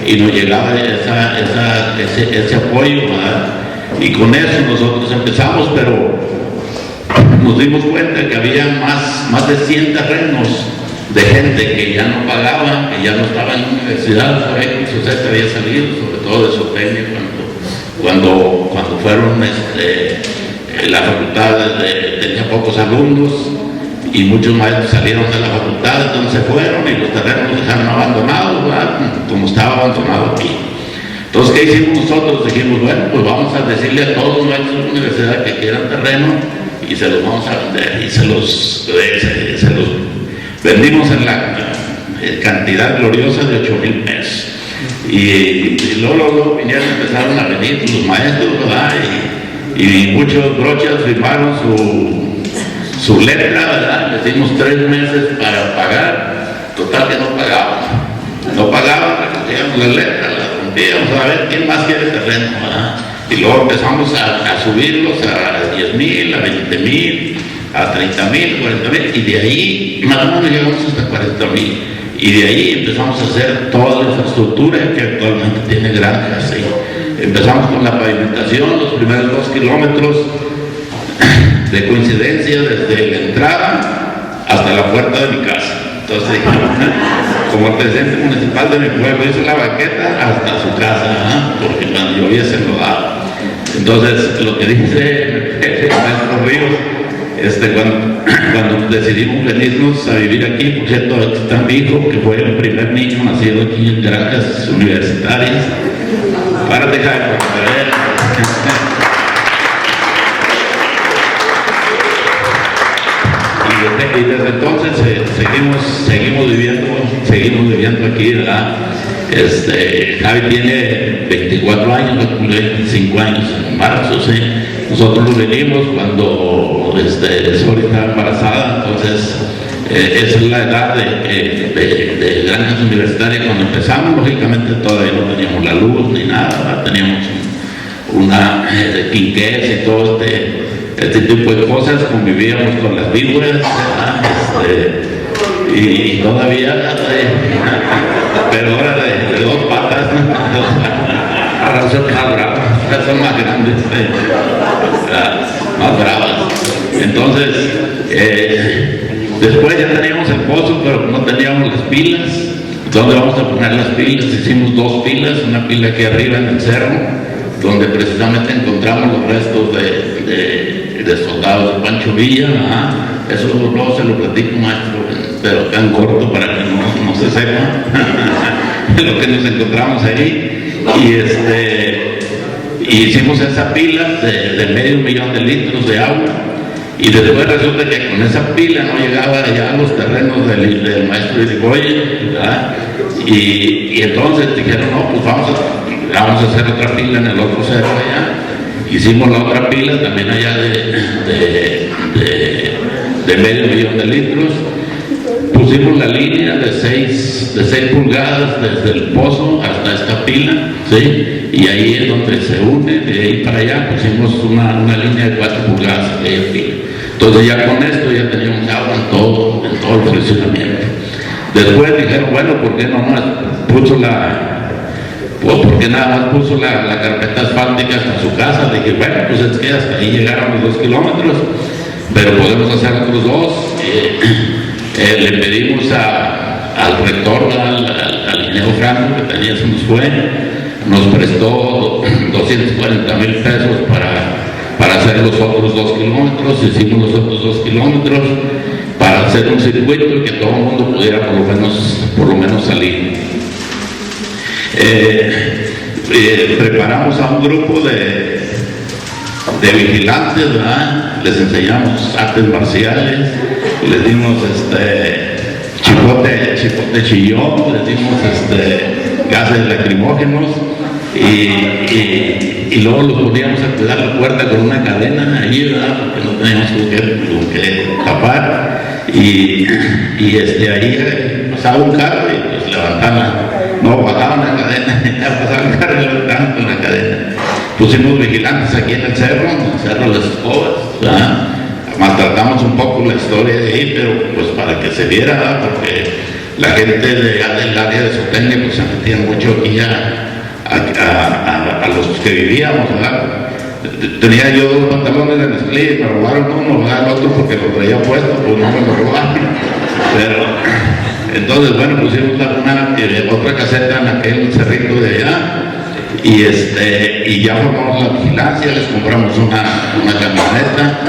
y nos llegaba ese apoyo, ¿verdad? Y con eso nosotros empezamos, pero nos dimos cuenta que había más de 100 terrenos de gente que ya no pagaba, que ya no estaba en la universidad, por ahí José había salido, sobre todo de Sopenia, cuando fueron la facultad tenía pocos alumnos y muchos maestros salieron de la facultad, entonces se fueron y los terrenos los dejaron abandonados, ¿verdad? Como estaba abandonado aquí. Entonces, ¿qué hicimos nosotros? Dijimos, bueno, pues vamos a decirle a todos los maestros de la universidad que quieran terreno y se los vamos a vender, y se los vendimos en la cantidad gloriosa de 8,000 pesos. Y luego vinieron, empezaron a venir los maestros, ¿verdad? Y muchos brochas firmaron su letra, ¿verdad? Les dimos 3 meses para pagar, total que no pagaban, recogíamos la letra, la rompíamos, a ver quién más quiere terreno, ¿verdad? Y luego empezamos a subirlos a 10,000, a 20,000, a 30,000, 40,000, y de ahí más o menos llegamos hasta 40,000. Y de ahí empezamos a hacer toda la infraestructura que actualmente tiene Granjas. ¿Sí? Empezamos con la pavimentación, los primeros 2 kilómetros, de coincidencia desde la entrada hasta la puerta de mi casa. Entonces, como el presidente municipal de mi pueblo hizo la banqueta hasta su casa, ¿eh? Porque cuando llovía se rodaba. Entonces, lo que dice el maestro Ríos, cuando decidimos venirnos a vivir aquí, por cierto, aquí está mi hijo, que fue el primer niño nacido aquí en Granjas Universitarias. Párate, Jaime, para ver. Y desde entonces seguimos viviendo aquí, ¿verdad? Javi tiene 24 años, va a cumplir 25 años en marzo, ¿sí? Nosotros nos venimos cuando Sori estaba embarazada, entonces esa es la edad de Granjas Universitarias. Cuando empezamos, lógicamente todavía no teníamos la luz ni nada, ¿verdad? Teníamos una quinqués y todo este tipo de cosas, convivíamos con las víboras, ¿verdad? Y todavía, pero ahora de dos patas, ahora son más bravas, son más grandes, más bravas. Entonces, después ya teníamos el pozo, pero no teníamos las pilas. ¿Dónde vamos a poner las pilas? Hicimos dos pilas, una pila aquí arriba en el cerro, donde precisamente encontramos los restos de soldados de Pancho Villa. Eso luego se lo platico, maestro, pero tan corto para que no se sepa lo que nos encontramos ahí. Y hicimos esa pila de 500,000 de litros de agua. Y después resulta que con esa pila no llegaba ya a los terrenos del maestro Irigoyen, ¿verdad? Y entonces dijeron, no, pues vamos a hacer otra pila en el otro cerro allá. Hicimos la otra pila también allá de 500,000 de litros. Pusimos la línea de 6 pulgadas desde el pozo hasta esta pila, ¿sí? Y ahí es donde se une, de ahí para allá pusimos una línea de 4 pulgadas de aquella pila. Entonces ya con esto ya teníamos agua en todo el funcionamiento. Después dijeron, bueno, ¿por qué no más puso porque nada más puso la carpeta asfáltica hasta su casa? Dije, bueno, pues es que hasta ahí llegaron los 2 kilómetros, pero podemos hacer otros 2. Le pedimos al rector, al ingeniero Franco, que tenía su sueño, nos prestó 240,000 pesos para hacer los otros 2 kilómetros. Hicimos los otros 2 kilómetros para hacer un circuito y que todo el mundo pudiera por lo menos salir. Preparamos a un grupo de vigilantes, ¿verdad? Les enseñamos artes marciales, les dimos chipote chillón, les dimos gases lacrimógenos y luego los poníamos a cuidar la puerta con una cadena ahí, ¿verdad? Porque no teníamos con qué tapar. Y ahí pasaba un carro y pues bajaban la cadena, pasaba un carro y levantaban con la cadena. Pusimos vigilantes aquí en el cerro Las Escobas, ¿verdad? Maltratamos un poco la historia de ahí, pero pues para que se viera, ¿verdad? Porque la gente del área de Sotengue pues se metía mucho aquí a los que vivíamos, ¿verdad? Tenía yo 2 pantalones de mezclilla y me robaron uno, ¿verdad? El otro porque lo traía puesto, pues no me lo robaron. Pero entonces, bueno, pusimos otra caseta en aquel cerrito de allá. Y ya formamos la vigilancia, les compramos una camioneta,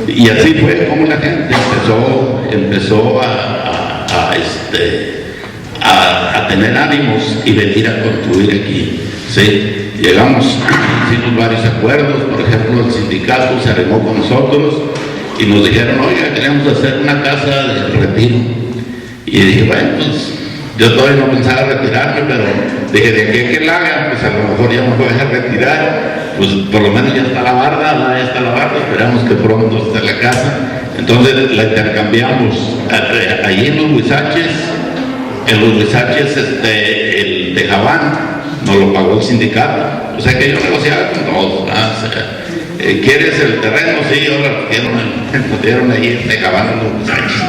y así fue como la gente empezó a tener ánimos y venir a construir aquí, ¿sí? Hicimos varios acuerdos. Por ejemplo, el sindicato se arrimó con nosotros y nos dijeron, oiga, queremos hacer una casa de retiro. Y dije, bueno, pues yo todavía no pensaba retirarme, pero dije, de aquí a que la hagan, pues a lo mejor ya me voy a retirar, pues por lo menos ya está la barda, esperamos que pronto esté la casa. Entonces la intercambiamos ahí en los Huizaches, el Tejabán nos lo pagó el sindicato, o sea que yo negociaba con todos, ¿quieres el terreno? Sí, ahora nos dieron ahí el Tejabán en los Huizaches.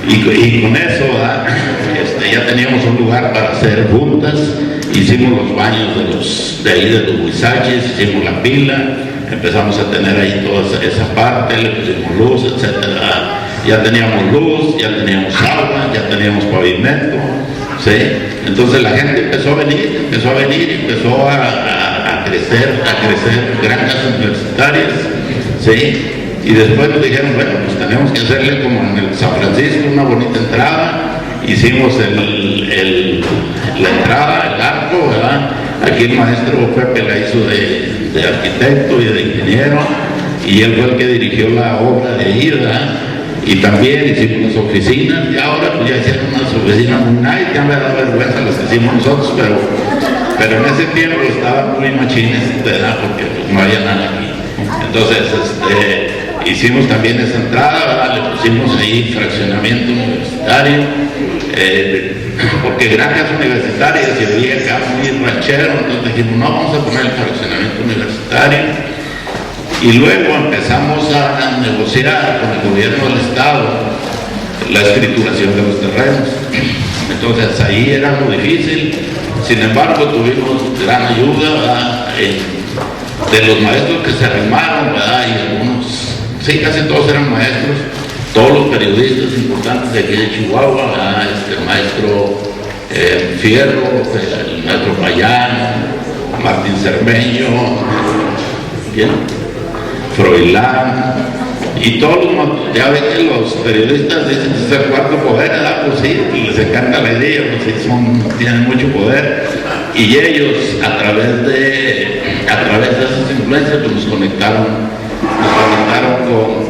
Y con eso ya teníamos un lugar para hacer juntas. Hicimos los baños de ahí de los Huizaches, hicimos la pila, empezamos a tener ahí toda esa parte, le pusimos luz, etcétera. Ya teníamos luz, ya teníamos agua, ya teníamos pavimento, ¿sí? Entonces la gente empezó a venir y empezó a crecer granjas universitarias, ¿sí? Y después nos dijeron, bueno, pues tenemos que hacerle como en el San Francisco, una bonita entrada. Hicimos la entrada, el arco, ¿verdad? Aquí el maestro Pepe la hizo de arquitecto y de ingeniero, y él fue el que dirigió la obra de ahí, ¿verdad? Y también hicimos las oficinas, y ahora pues ya hicieron unas oficinas muy nice, ya me da vergüenza las que hicimos nosotros, pero en ese tiempo estaban muy machines, ¿verdad? Porque pues, no había nada aquí. Entonces, hicimos también esa entrada, ¿verdad? Le pusimos ahí fraccionamiento universitario, porque granjas universitarias y había acá muy ranchero, entonces dijimos, no, vamos a poner el fraccionamiento universitario. Y luego empezamos a negociar con el gobierno del estado la escrituración de los terrenos. Entonces ahí era muy difícil, sin embargo tuvimos gran ayuda, ¿verdad?, de los maestros que se arrimaron, ¿verdad?, y algunos, sí, casi todos eran maestros, todos los periodistas importantes de aquí de Chihuahua, ¿verdad?, el maestro Fierro, el maestro Payán, Martín Cermeño, ¿quién? Froilán, y todos los, ya ven que los periodistas dicen que es el cuarto poder, ¿verdad? Pues sí, les encanta la idea, pues sí, tienen mucho poder, y ellos a través de esas influencias pues nos conectaron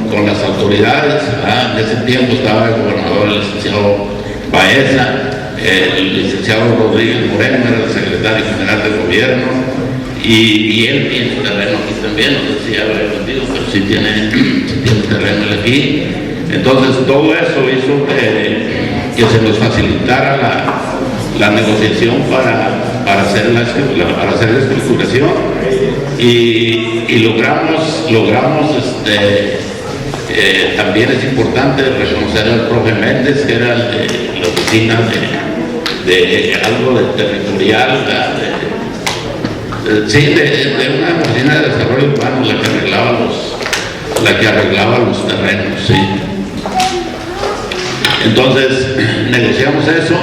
con las autoridades, ¿verdad? En ese tiempo estaba el gobernador, el licenciado Baeza, el licenciado Rodríguez Moreno era el secretario general del gobierno, y él tiene terreno aquí también, no sé si ya lo he contigo, pero sí tiene terreno aquí. Entonces todo eso hizo que se nos facilitara la negociación para hacer la escrituración, y logramos también es importante reconocer al profe Méndez, que era el de la oficina de algo de territorial, de una oficina de desarrollo urbano, la que arreglaba los terrenos, sí. Entonces negociamos eso,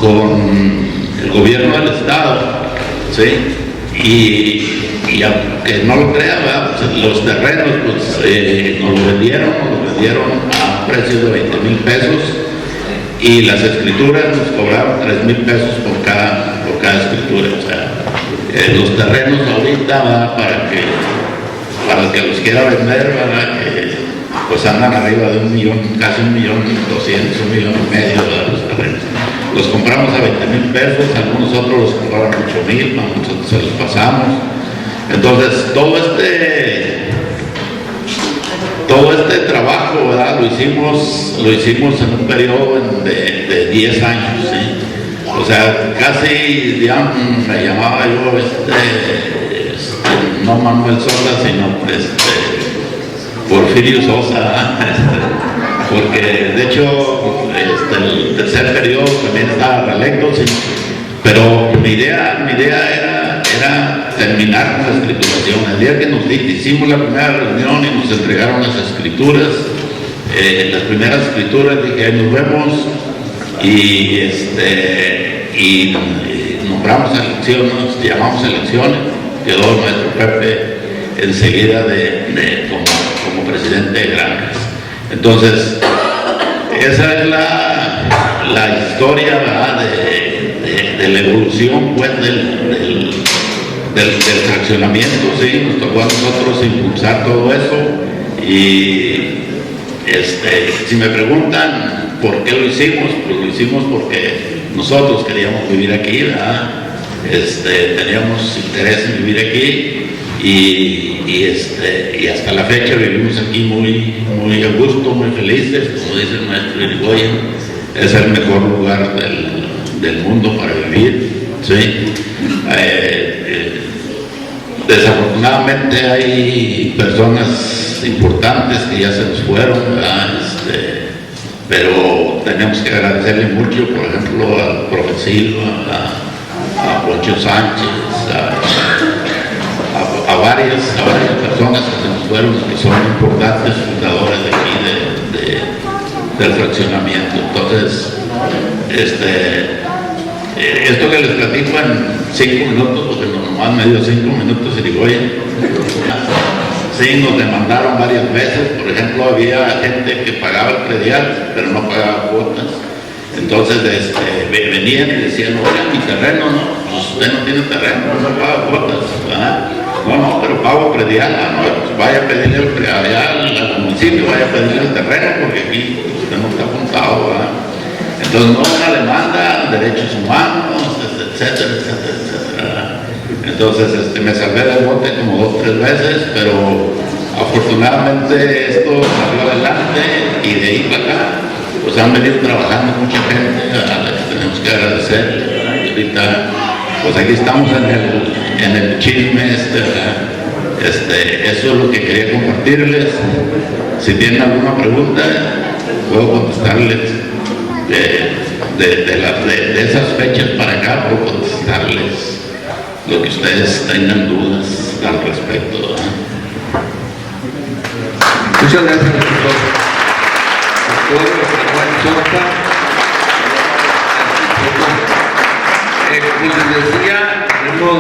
con el gobierno del estado, sí, y aunque no lo crean, pues, los terrenos pues, nos lo vendieron a un precio de 20,000 pesos, y las escrituras nos cobraron 3,000 pesos por cada escritura. O sea, los terrenos ahorita, para el que los quiera vender, ¿verdad?, que pues andan arriba de 1 millón, casi 1,200,000, 1,5 millones, ¿verdad?, los terrenos. Los compramos a 20,000 pesos, algunos otros los compraron a 8,000, nosotros se los pasamos. Entonces todo este trabajo, ¿verdad?, lo hicimos en un periodo de 10 años, ¿sí? O sea, casi, digamos, me llamaba yo no Manuel Sosa, sino Porfirio Sosa, porque de hecho el tercer periodo también estaba reelecto, ¿sí? Pero mi idea era terminar con la escrituración. El día que nos hicimos la primera reunión y nos entregaron las escrituras, las primeras escrituras, dije, nos vemos, y nombramos elecciones, llamamos elecciones, quedó el maestro Pepe enseguida como presidente de Granjas. Entonces, esa es la historia, ¿verdad?, de la evolución, pues, del fraccionamiento, ¿sí? Nos tocó a nosotros impulsar todo eso, y si me preguntan por qué lo hicimos, pues lo hicimos porque nosotros queríamos vivir aquí, ¿verdad? Teníamos interés en vivir aquí, y hasta la fecha vivimos aquí muy a gusto, muy felices, como dice el maestro Irigoyen, es el mejor lugar del mundo para vivir, ¿sí? Desafortunadamente hay personas importantes que ya se nos fueron, ¿verdad? Pero tenemos que agradecerle mucho, por ejemplo, al profe Silva, a Poncho Sánchez, a varias personas que se nos fueron, que son importantes fundadores de aquí del fraccionamiento. Entonces, esto que les platico en 5 minutos, porque nomás me dio 5 minutos Irigoyen. Sí, nos demandaron varias veces. Por ejemplo, había gente que pagaba el predial, pero no pagaba cuotas. Entonces venían y decían, oiga, mi terreno, no, pues usted no tiene terreno, no paga cuotas, ¿verdad? No, pero pago predial, pues vaya a pedirle al municipio, vaya a pedirle el terreno, porque aquí usted no está apuntado, ¿verdad? Entonces, no, una demanda, derechos humanos, etcétera, etcétera, etcétera. Entonces, me salvé del bote como 2 o 3 veces, pero afortunadamente esto salió adelante, y de ahí para acá pues han venido trabajando mucha gente a la que tenemos que agradecer, ¿verdad? Y ahorita, pues aquí estamos en el chisme, ¿verdad? Eso es lo que quería compartirles. Si tienen alguna pregunta, puedo contestarles de esas fechas para acá, puedo contestarles lo que ustedes tengan dudas al respecto, ¿verdad? Muchas gracias, doctor. Doctor Como les decía, hemos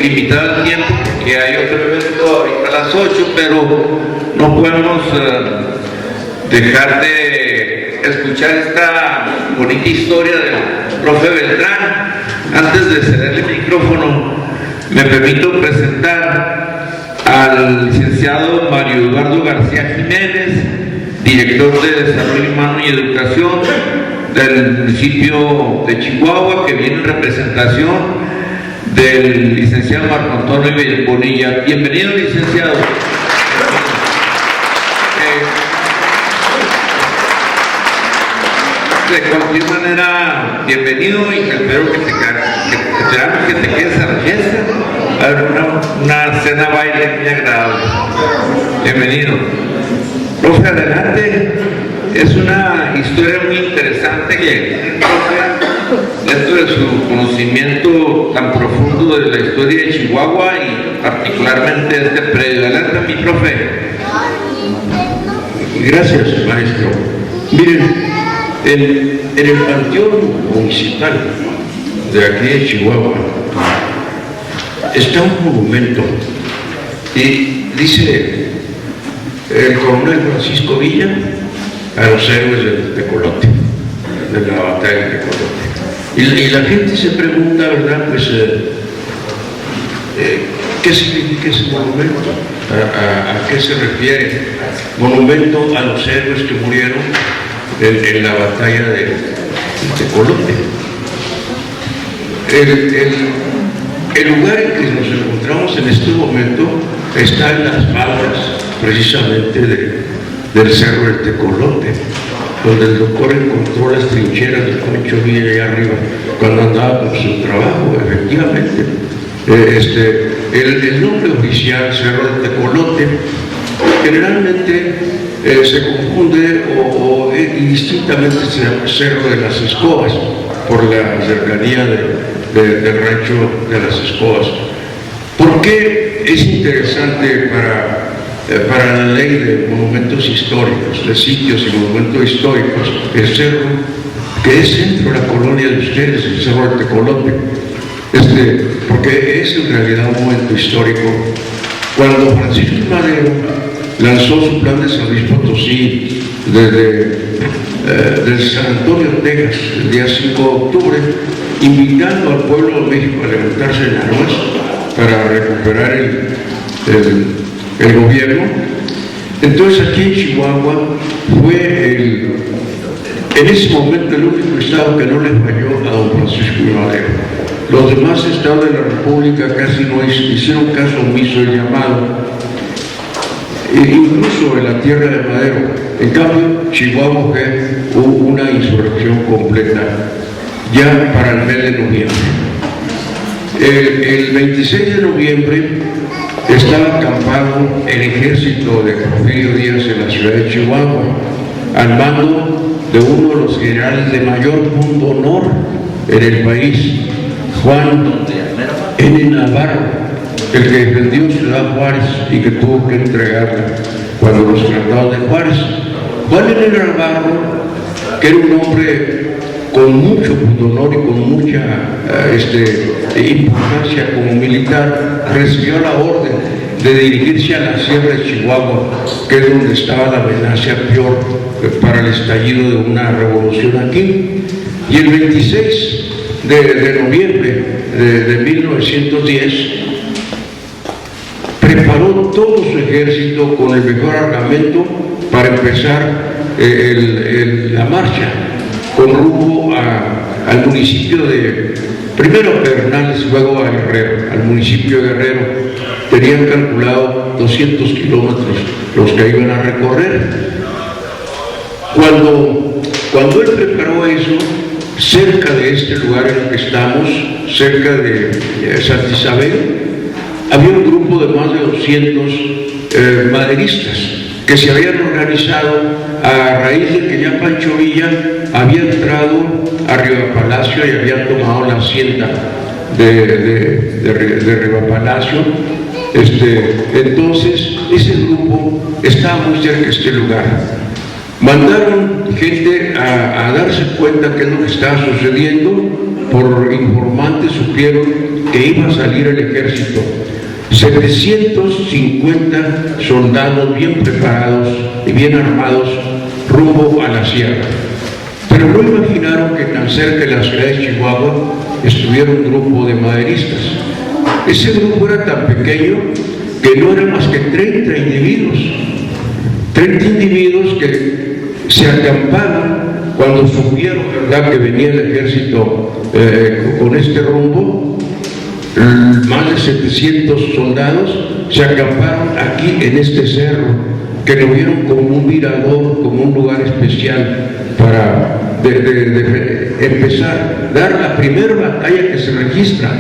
limitado el tiempo porque hay otro evento ahorita a las 8, pero no podemos dejar de escuchar esta bonita historia del profe Beltrán. Antes de cederle el micrófono, me permito presentar al licenciado Mario Eduardo García Jiménez, director de Desarrollo Humano y Educación del municipio de Chihuahua, que viene en representación del licenciado Marco Antonio Bonilla. Bienvenido, licenciado. De cualquier manera, bienvenido y espero que te quedes a la fiesta. A ver, una cena baile muy agradable. Bienvenido. Profe, adelante. Es una historia muy interesante que, dentro de su conocimiento tan profundo de la historia de Chihuahua y particularmente de este predio. Adelante, mi profe. Gracias, maestro. Miren, en el panteón municipal de aquí de Chihuahua está un monumento y dice el coronel Francisco Villa a los héroes del Tecolote, de la batalla del Tecolote. Y la gente se pregunta, ¿verdad? Pues, ¿qué significa ese monumento? ¿A qué se refiere? Monumento a los héroes que murieron en la batalla de Tecolote. El lugar en que nos encontramos en este momento está en las faldas precisamente del Cerro del Tecolote, donde el doctor encontró las trincheras del Pancho Villa allá arriba cuando andaba con su trabajo. Efectivamente, el nombre oficial Cerro del Tecolote generalmente se confunde o indistintamente se llama Cerro de las Escobas por la cercanía del rancho de las Escobas. ¿Por qué es interesante para la ley de monumentos históricos, de sitios y monumentos históricos, el cerro que es centro de la colonia de ustedes, el Cerro del Tecolote? Porque es en realidad un momento histórico. Cuando Francisco Madero lanzó su plan de San Luis Potosí desde San Antonio, Texas, el día 5 de octubre, invitando al pueblo de México a levantarse en armas para recuperar el gobierno. Entonces aquí en Chihuahua fue en ese momento el único estado que no le falló a don Francisco Madero. Los demás estados de la República casi no hicieron caso omiso del llamado, incluso en la tierra de Madero. En cambio, Chihuahua hubo una insurrección completa ya para el mes de noviembre. El 26 de noviembre estaba acampado el ejército de Porfirio Díaz en la ciudad de Chihuahua, al mando de uno de los generales de mayor punto honor en el país, Juan N. Navarro, el que defendió Ciudad Juárez y que tuvo que entregarla cuando los tratados de Juárez. Juan N. Navarro, que era un hombre con mucho honor y con mucha importancia como militar, recibió la orden de dirigirse a la sierra de Chihuahua, que es donde estaba la amenaza peor para el estallido de una revolución aquí. Y el 26 de noviembre de 1910 preparó todo su ejército con el mejor armamento para empezar la marcha con rumbo al municipio primero a Pedernales, luego a Guerrero, al municipio de Guerrero. Tenían calculado 200 kilómetros los que iban a recorrer. Cuando él preparó eso, cerca de este lugar en el que estamos, cerca de Santa Isabel, había un grupo de más de 200 maderistas que se habían organizado a raíz de que ya Pancho Villa había entrado a Riva Palacio y había tomado la hacienda de Riva Palacio. Entonces, ese grupo estaba muy cerca de este lugar. Mandaron gente a darse cuenta qué es lo que estaba sucediendo. Por informantes supieron que iba a salir el ejército. 750 soldados bien preparados y bien armados rumbo a la sierra. Pero no imaginaron que tan cerca de la ciudad de Chihuahua estuviera un grupo de maderistas. Ese grupo era tan pequeño que no eran más que 30 individuos. 30 individuos que se acamparon cuando supieron, ¿verdad?, que venía el ejército con este rumbo. Más de 700 soldados se acamparon aquí en este cerro, que lo vieron como un mirador, como un lugar especial para empezar, dar la primera batalla que se registra,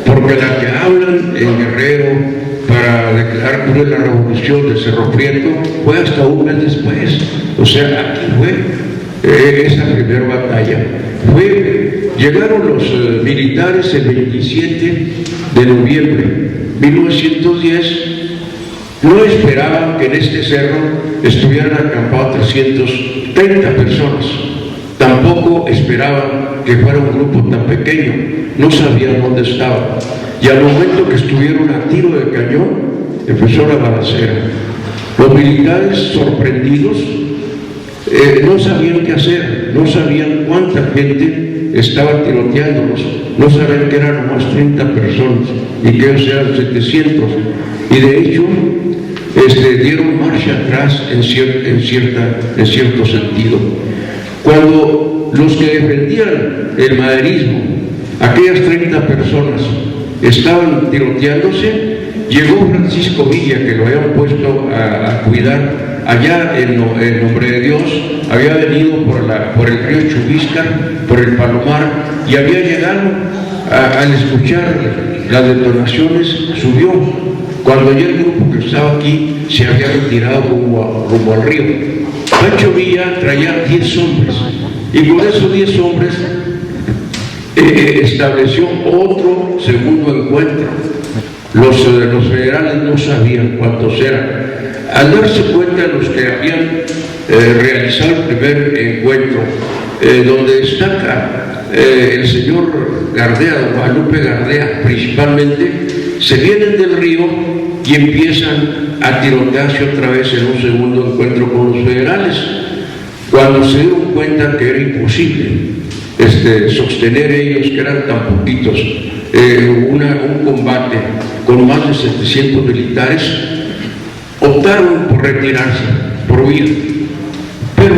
porque la que hablan en Guerrero para declarar la revolución de Cerro Prieto fue hasta un mes después. O sea, aquí fue esa primera batalla. Llegaron los militares el 27 de noviembre de 1910. No esperaban que en este cerro estuvieran acampados 330 personas. Tampoco esperaban que fuera un grupo tan pequeño. No sabían dónde estaban. Y al momento que estuvieron a tiro de cañón, empezó la balacera. Los militares, sorprendidos, no sabían qué hacer, no sabían cuánta gente estaba tiroteándolos, no sabían que eran unas 30 personas y que ellos eran 700. Y de hecho, dieron marcha atrás en cierto sentido. Cuando los que defendían el maderismo, aquellas 30 personas, estaban tiroteándose, llegó Francisco Villa, que lo habían puesto a cuidar allá en nombre de Dios. Había venido por el río Chubíscar, por el Palomar, y había llegado al escuchar las detonaciones, subió. Cuando ya el grupo que estaba aquí se había retirado rumbo al río, Pancho Villa traía 10 hombres, y con esos 10 hombres estableció otro segundo encuentro. Los federales no sabían cuántos eran. Al darse cuenta de los que habían realizado el primer encuentro, donde destaca el señor Gardea, Guadalupe Gardea principalmente, se vienen del río y empiezan a tirotearse otra vez en un segundo encuentro con los federales. Cuando se dieron cuenta que era imposible sostener ellos, que eran tan poquitos, un combate con más de 700 militares, optaron por retirarse, por huir. Pero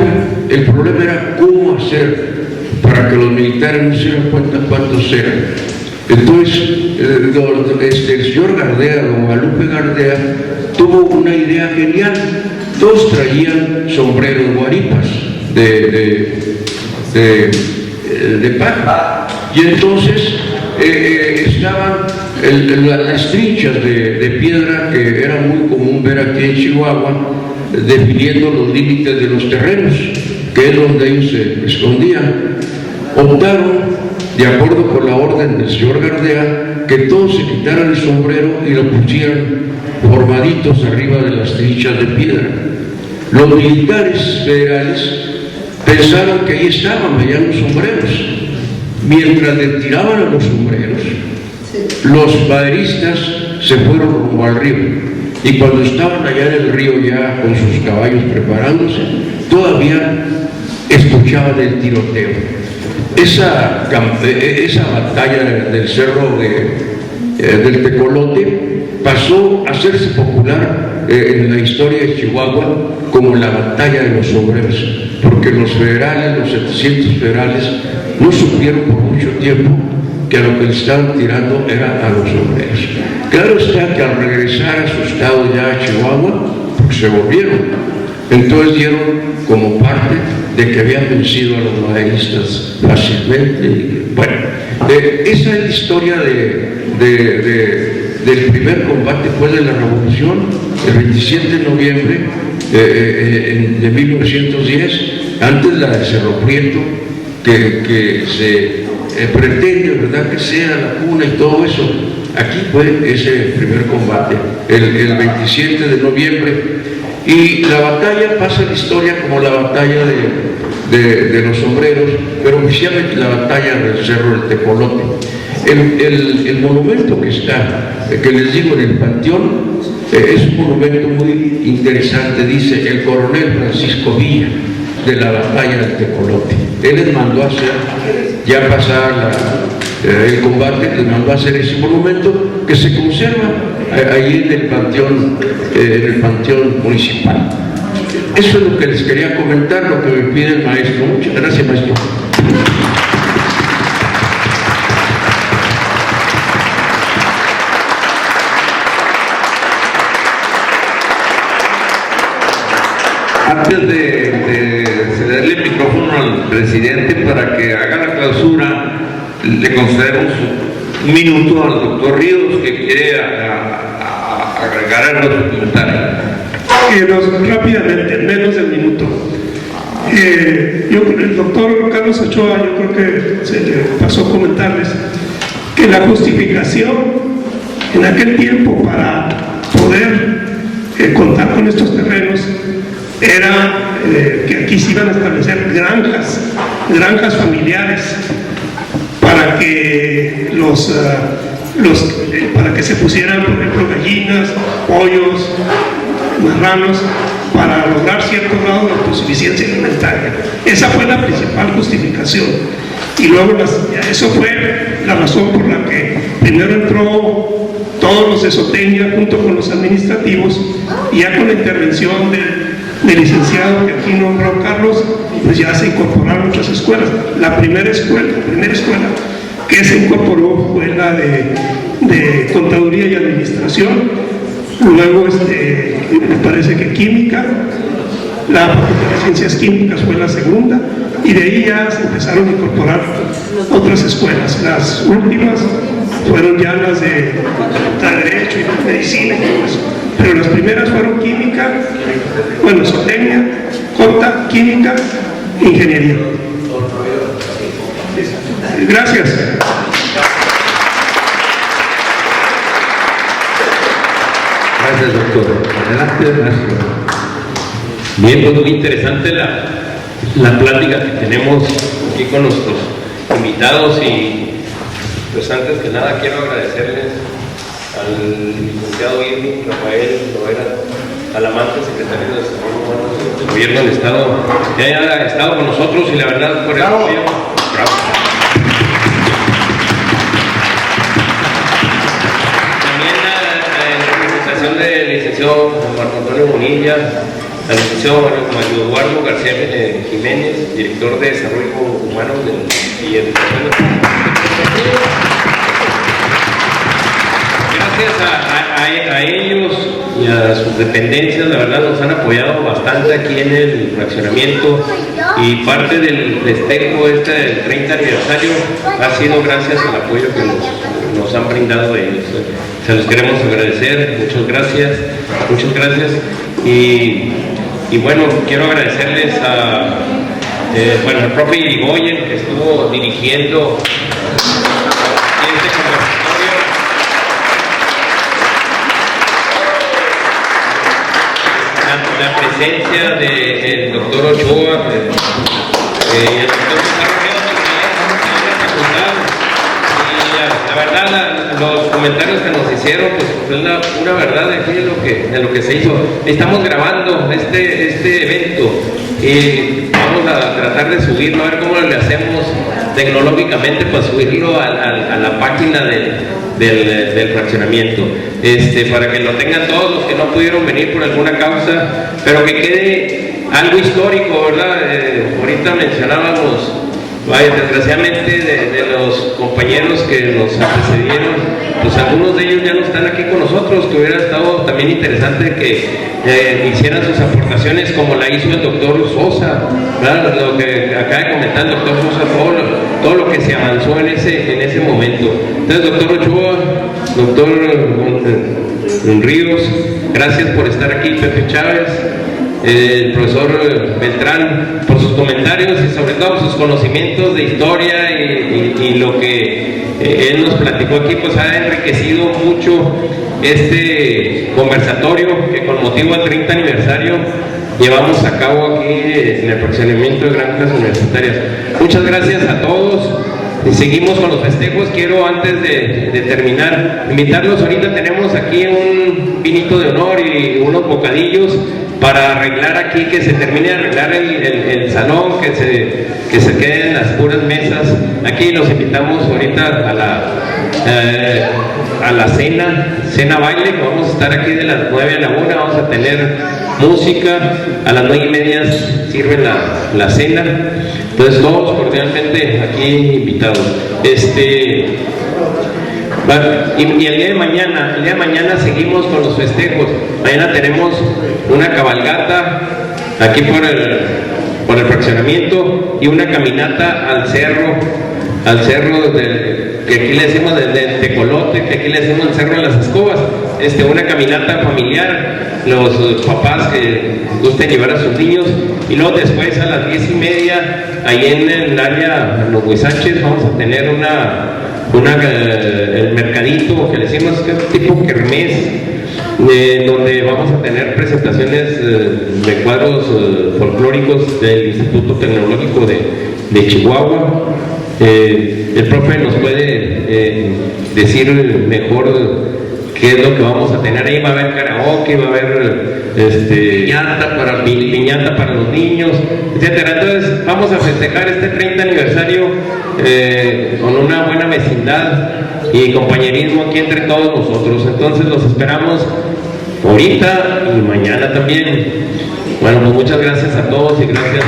el problema era cómo hacer para que los militares no se dieran cuenta cuántos eran. Entonces, el señor Gardea, don Guadalupe Gardea, tuvo una idea genial. Todos traían sombreros guaripas de paja, y entonces estaban las trinchas de piedra, que era muy común ver aquí en Chihuahua, definiendo los límites de los terrenos, que es donde ellos se escondían. Optaron, de acuerdo con la orden del señor Gardea, que todos se quitaran el sombrero y lo pusieran formaditos arriba de las trinchas de piedra. Los militares federales pensaron que ahí estaban, veían los sombreros. Mientras le tiraban a los sombreros, los maderistas se fueron rumbo al río. Y cuando estaban allá en el río ya con sus caballos preparándose, todavía escuchaban el tiroteo. Esa batalla del cerro del Tecolote pasó a hacerse popular en la historia de Chihuahua como la batalla de los sombreros, porque los federales, los 700 federales, no supieron por mucho tiempo que a lo que le estaban tirando era a los sombreros. Claro está que al regresar asustados ya a Chihuahua, porque se volvieron, Entonces dieron como parte de que habían vencido a los maderistas fácilmente. Y, bueno, esa es la historia del primer combate después de la revolución, el 27 de noviembre de 1910, antes la de Cerro Prieto, que se pretende, ¿verdad?, que sea la cuna y todo eso. Aquí fue ese primer combate, el 27 de noviembre, y la batalla pasa en la historia como la batalla de los sombreros, pero oficialmente la batalla del Cerro del Tecolote. El monumento que está, que les digo, en el panteón, es un monumento muy interesante. Dice el coronel Francisco Villa, de la batalla del Tecolote. Él les mandó a hacer, ya pasada el combate, les mandó a hacer ese monumento que se conserva ahí en el panteón municipal. Eso es lo que les quería comentar, lo que me pide el maestro. Muchas gracias, maestro. Antes de cederle el micrófono al presidente para que haga la clausura, le concedemos un minuto al doctor Ríos, que quiere agregar a los comentarios. Rápidamente, en menos del minuto. El doctor Carlos Ochoa, yo creo que se le pasó a comentarles que la justificación en aquel tiempo para poder contar con estos terrenos era que aquí se iban a establecer granjas familiares para que para que se pusieran, por ejemplo, gallinas, pollos, marranos, para lograr cierto grado de autosuficiencia alimentaria. Esa fue la principal justificación. Y luego eso fue la razón por la que primero entró todos los de Soteña junto con los administrativos, y ya con la intervención del licenciado que aquí nombró Carlos, pues ya se incorporaron otras escuelas. La primera escuela que se incorporó fue la de Contaduría y Administración, luego me parece que Química, la Facultad de Ciencias Químicas fue la segunda, y de ahí ya se empezaron a incorporar otras escuelas. Las últimas fueron ya las de Derecho y Medicina y todo eso, pero las primeras fueron Química, Soteña, Conta, Química, Ingeniería. Gracias. Gracias, doctor. Adelante, maestro. Bien, pues muy interesante la plática que tenemos aquí con nuestros invitados, y pues antes que nada quiero agradecerles al licenciado Irving Rafael Lovera Alamante, secretario de Desarrollo Humano del Gobierno del Estado, que haya estado con nosotros, y la verdad por el apoyo. Bravo. También la representación del licenciado Marco Antonio Bonilla, al licenciado Mario Eduardo García Jiménez, director de Desarrollo Humano y Educación de... Gracias a ellos y a sus dependencias, la verdad nos han apoyado bastante aquí en el fraccionamiento, y parte del festejo del 30 aniversario ha sido gracias al apoyo que nos han brindado ellos. Se los queremos agradecer, muchas gracias. Y bueno, quiero agradecerles al profe Irigoyen, que estuvo dirigiendo este conversatorio. La presencia del doctor Ochoa, el doctor la verdad, los comentarios que nos hicieron, pues fue una verdad de lo que se hizo. Estamos grabando este evento y vamos a tratar de subirlo, a ver cómo le hacemos tecnológicamente para subirlo a la página del fraccionamiento, para que lo tengan todos los que no pudieron venir por alguna causa, pero que quede algo histórico, ¿verdad? Ahorita mencionábamos Vaya, desgraciadamente de los compañeros que nos antecedieron, pues algunos de ellos ya no están aquí con nosotros, que hubiera estado también interesante que hicieran sus aportaciones como la hizo el doctor Sosa, ¿verdad? Lo que acaba de comentar el doctor Sosa, todo lo que se avanzó en ese momento. Entonces, doctor Ochoa, doctor Ríos, gracias por estar aquí. Pepe Chávez, el profesor Beltrán, por sus comentarios y sobre todo sus conocimientos de historia y lo que él nos platicó aquí, pues ha enriquecido mucho este conversatorio que con motivo del 30 aniversario llevamos a cabo aquí en el fraccionamiento de Granjas Universitarias. Muchas gracias a todos. Y seguimos con los festejos. Quiero, antes de terminar, invitarlos. Ahorita tenemos aquí un vinito de honor y unos bocadillos para arreglar aquí, que se termine de arreglar el salón, que se queden las puras mesas. Aquí los invitamos ahorita a la cena baile, que vamos a estar aquí de las 9 a la 1, vamos a tener música, a las 9:30 sirve la cena. Entonces todos cordialmente aquí invitados. Y el día de mañana seguimos con los festejos. Mañana tenemos una cabalgata aquí por el fraccionamiento y una caminata al cerro que aquí le decimos del Tecolote, que aquí le decimos el Cerro de las Escobas. Una caminata familiar, los papás que gusten llevar a sus niños, y luego después a las 10:30 ahí en el área, en los Huizaches, vamos a tener el mercadito, que le decimos tipo kermés, donde vamos a tener presentaciones de cuadros folclóricos del Instituto Tecnológico de Chihuahua. El profe nos puede decir mejor qué es lo que vamos a tener. Ahí va a haber karaoke, va a haber piñata para los niños, etcétera. Entonces vamos a festejar este 30 aniversario con una buena vecindad y compañerismo aquí entre todos nosotros. Entonces los esperamos ahorita y mañana también. Bueno, pues muchas gracias a todos y gracias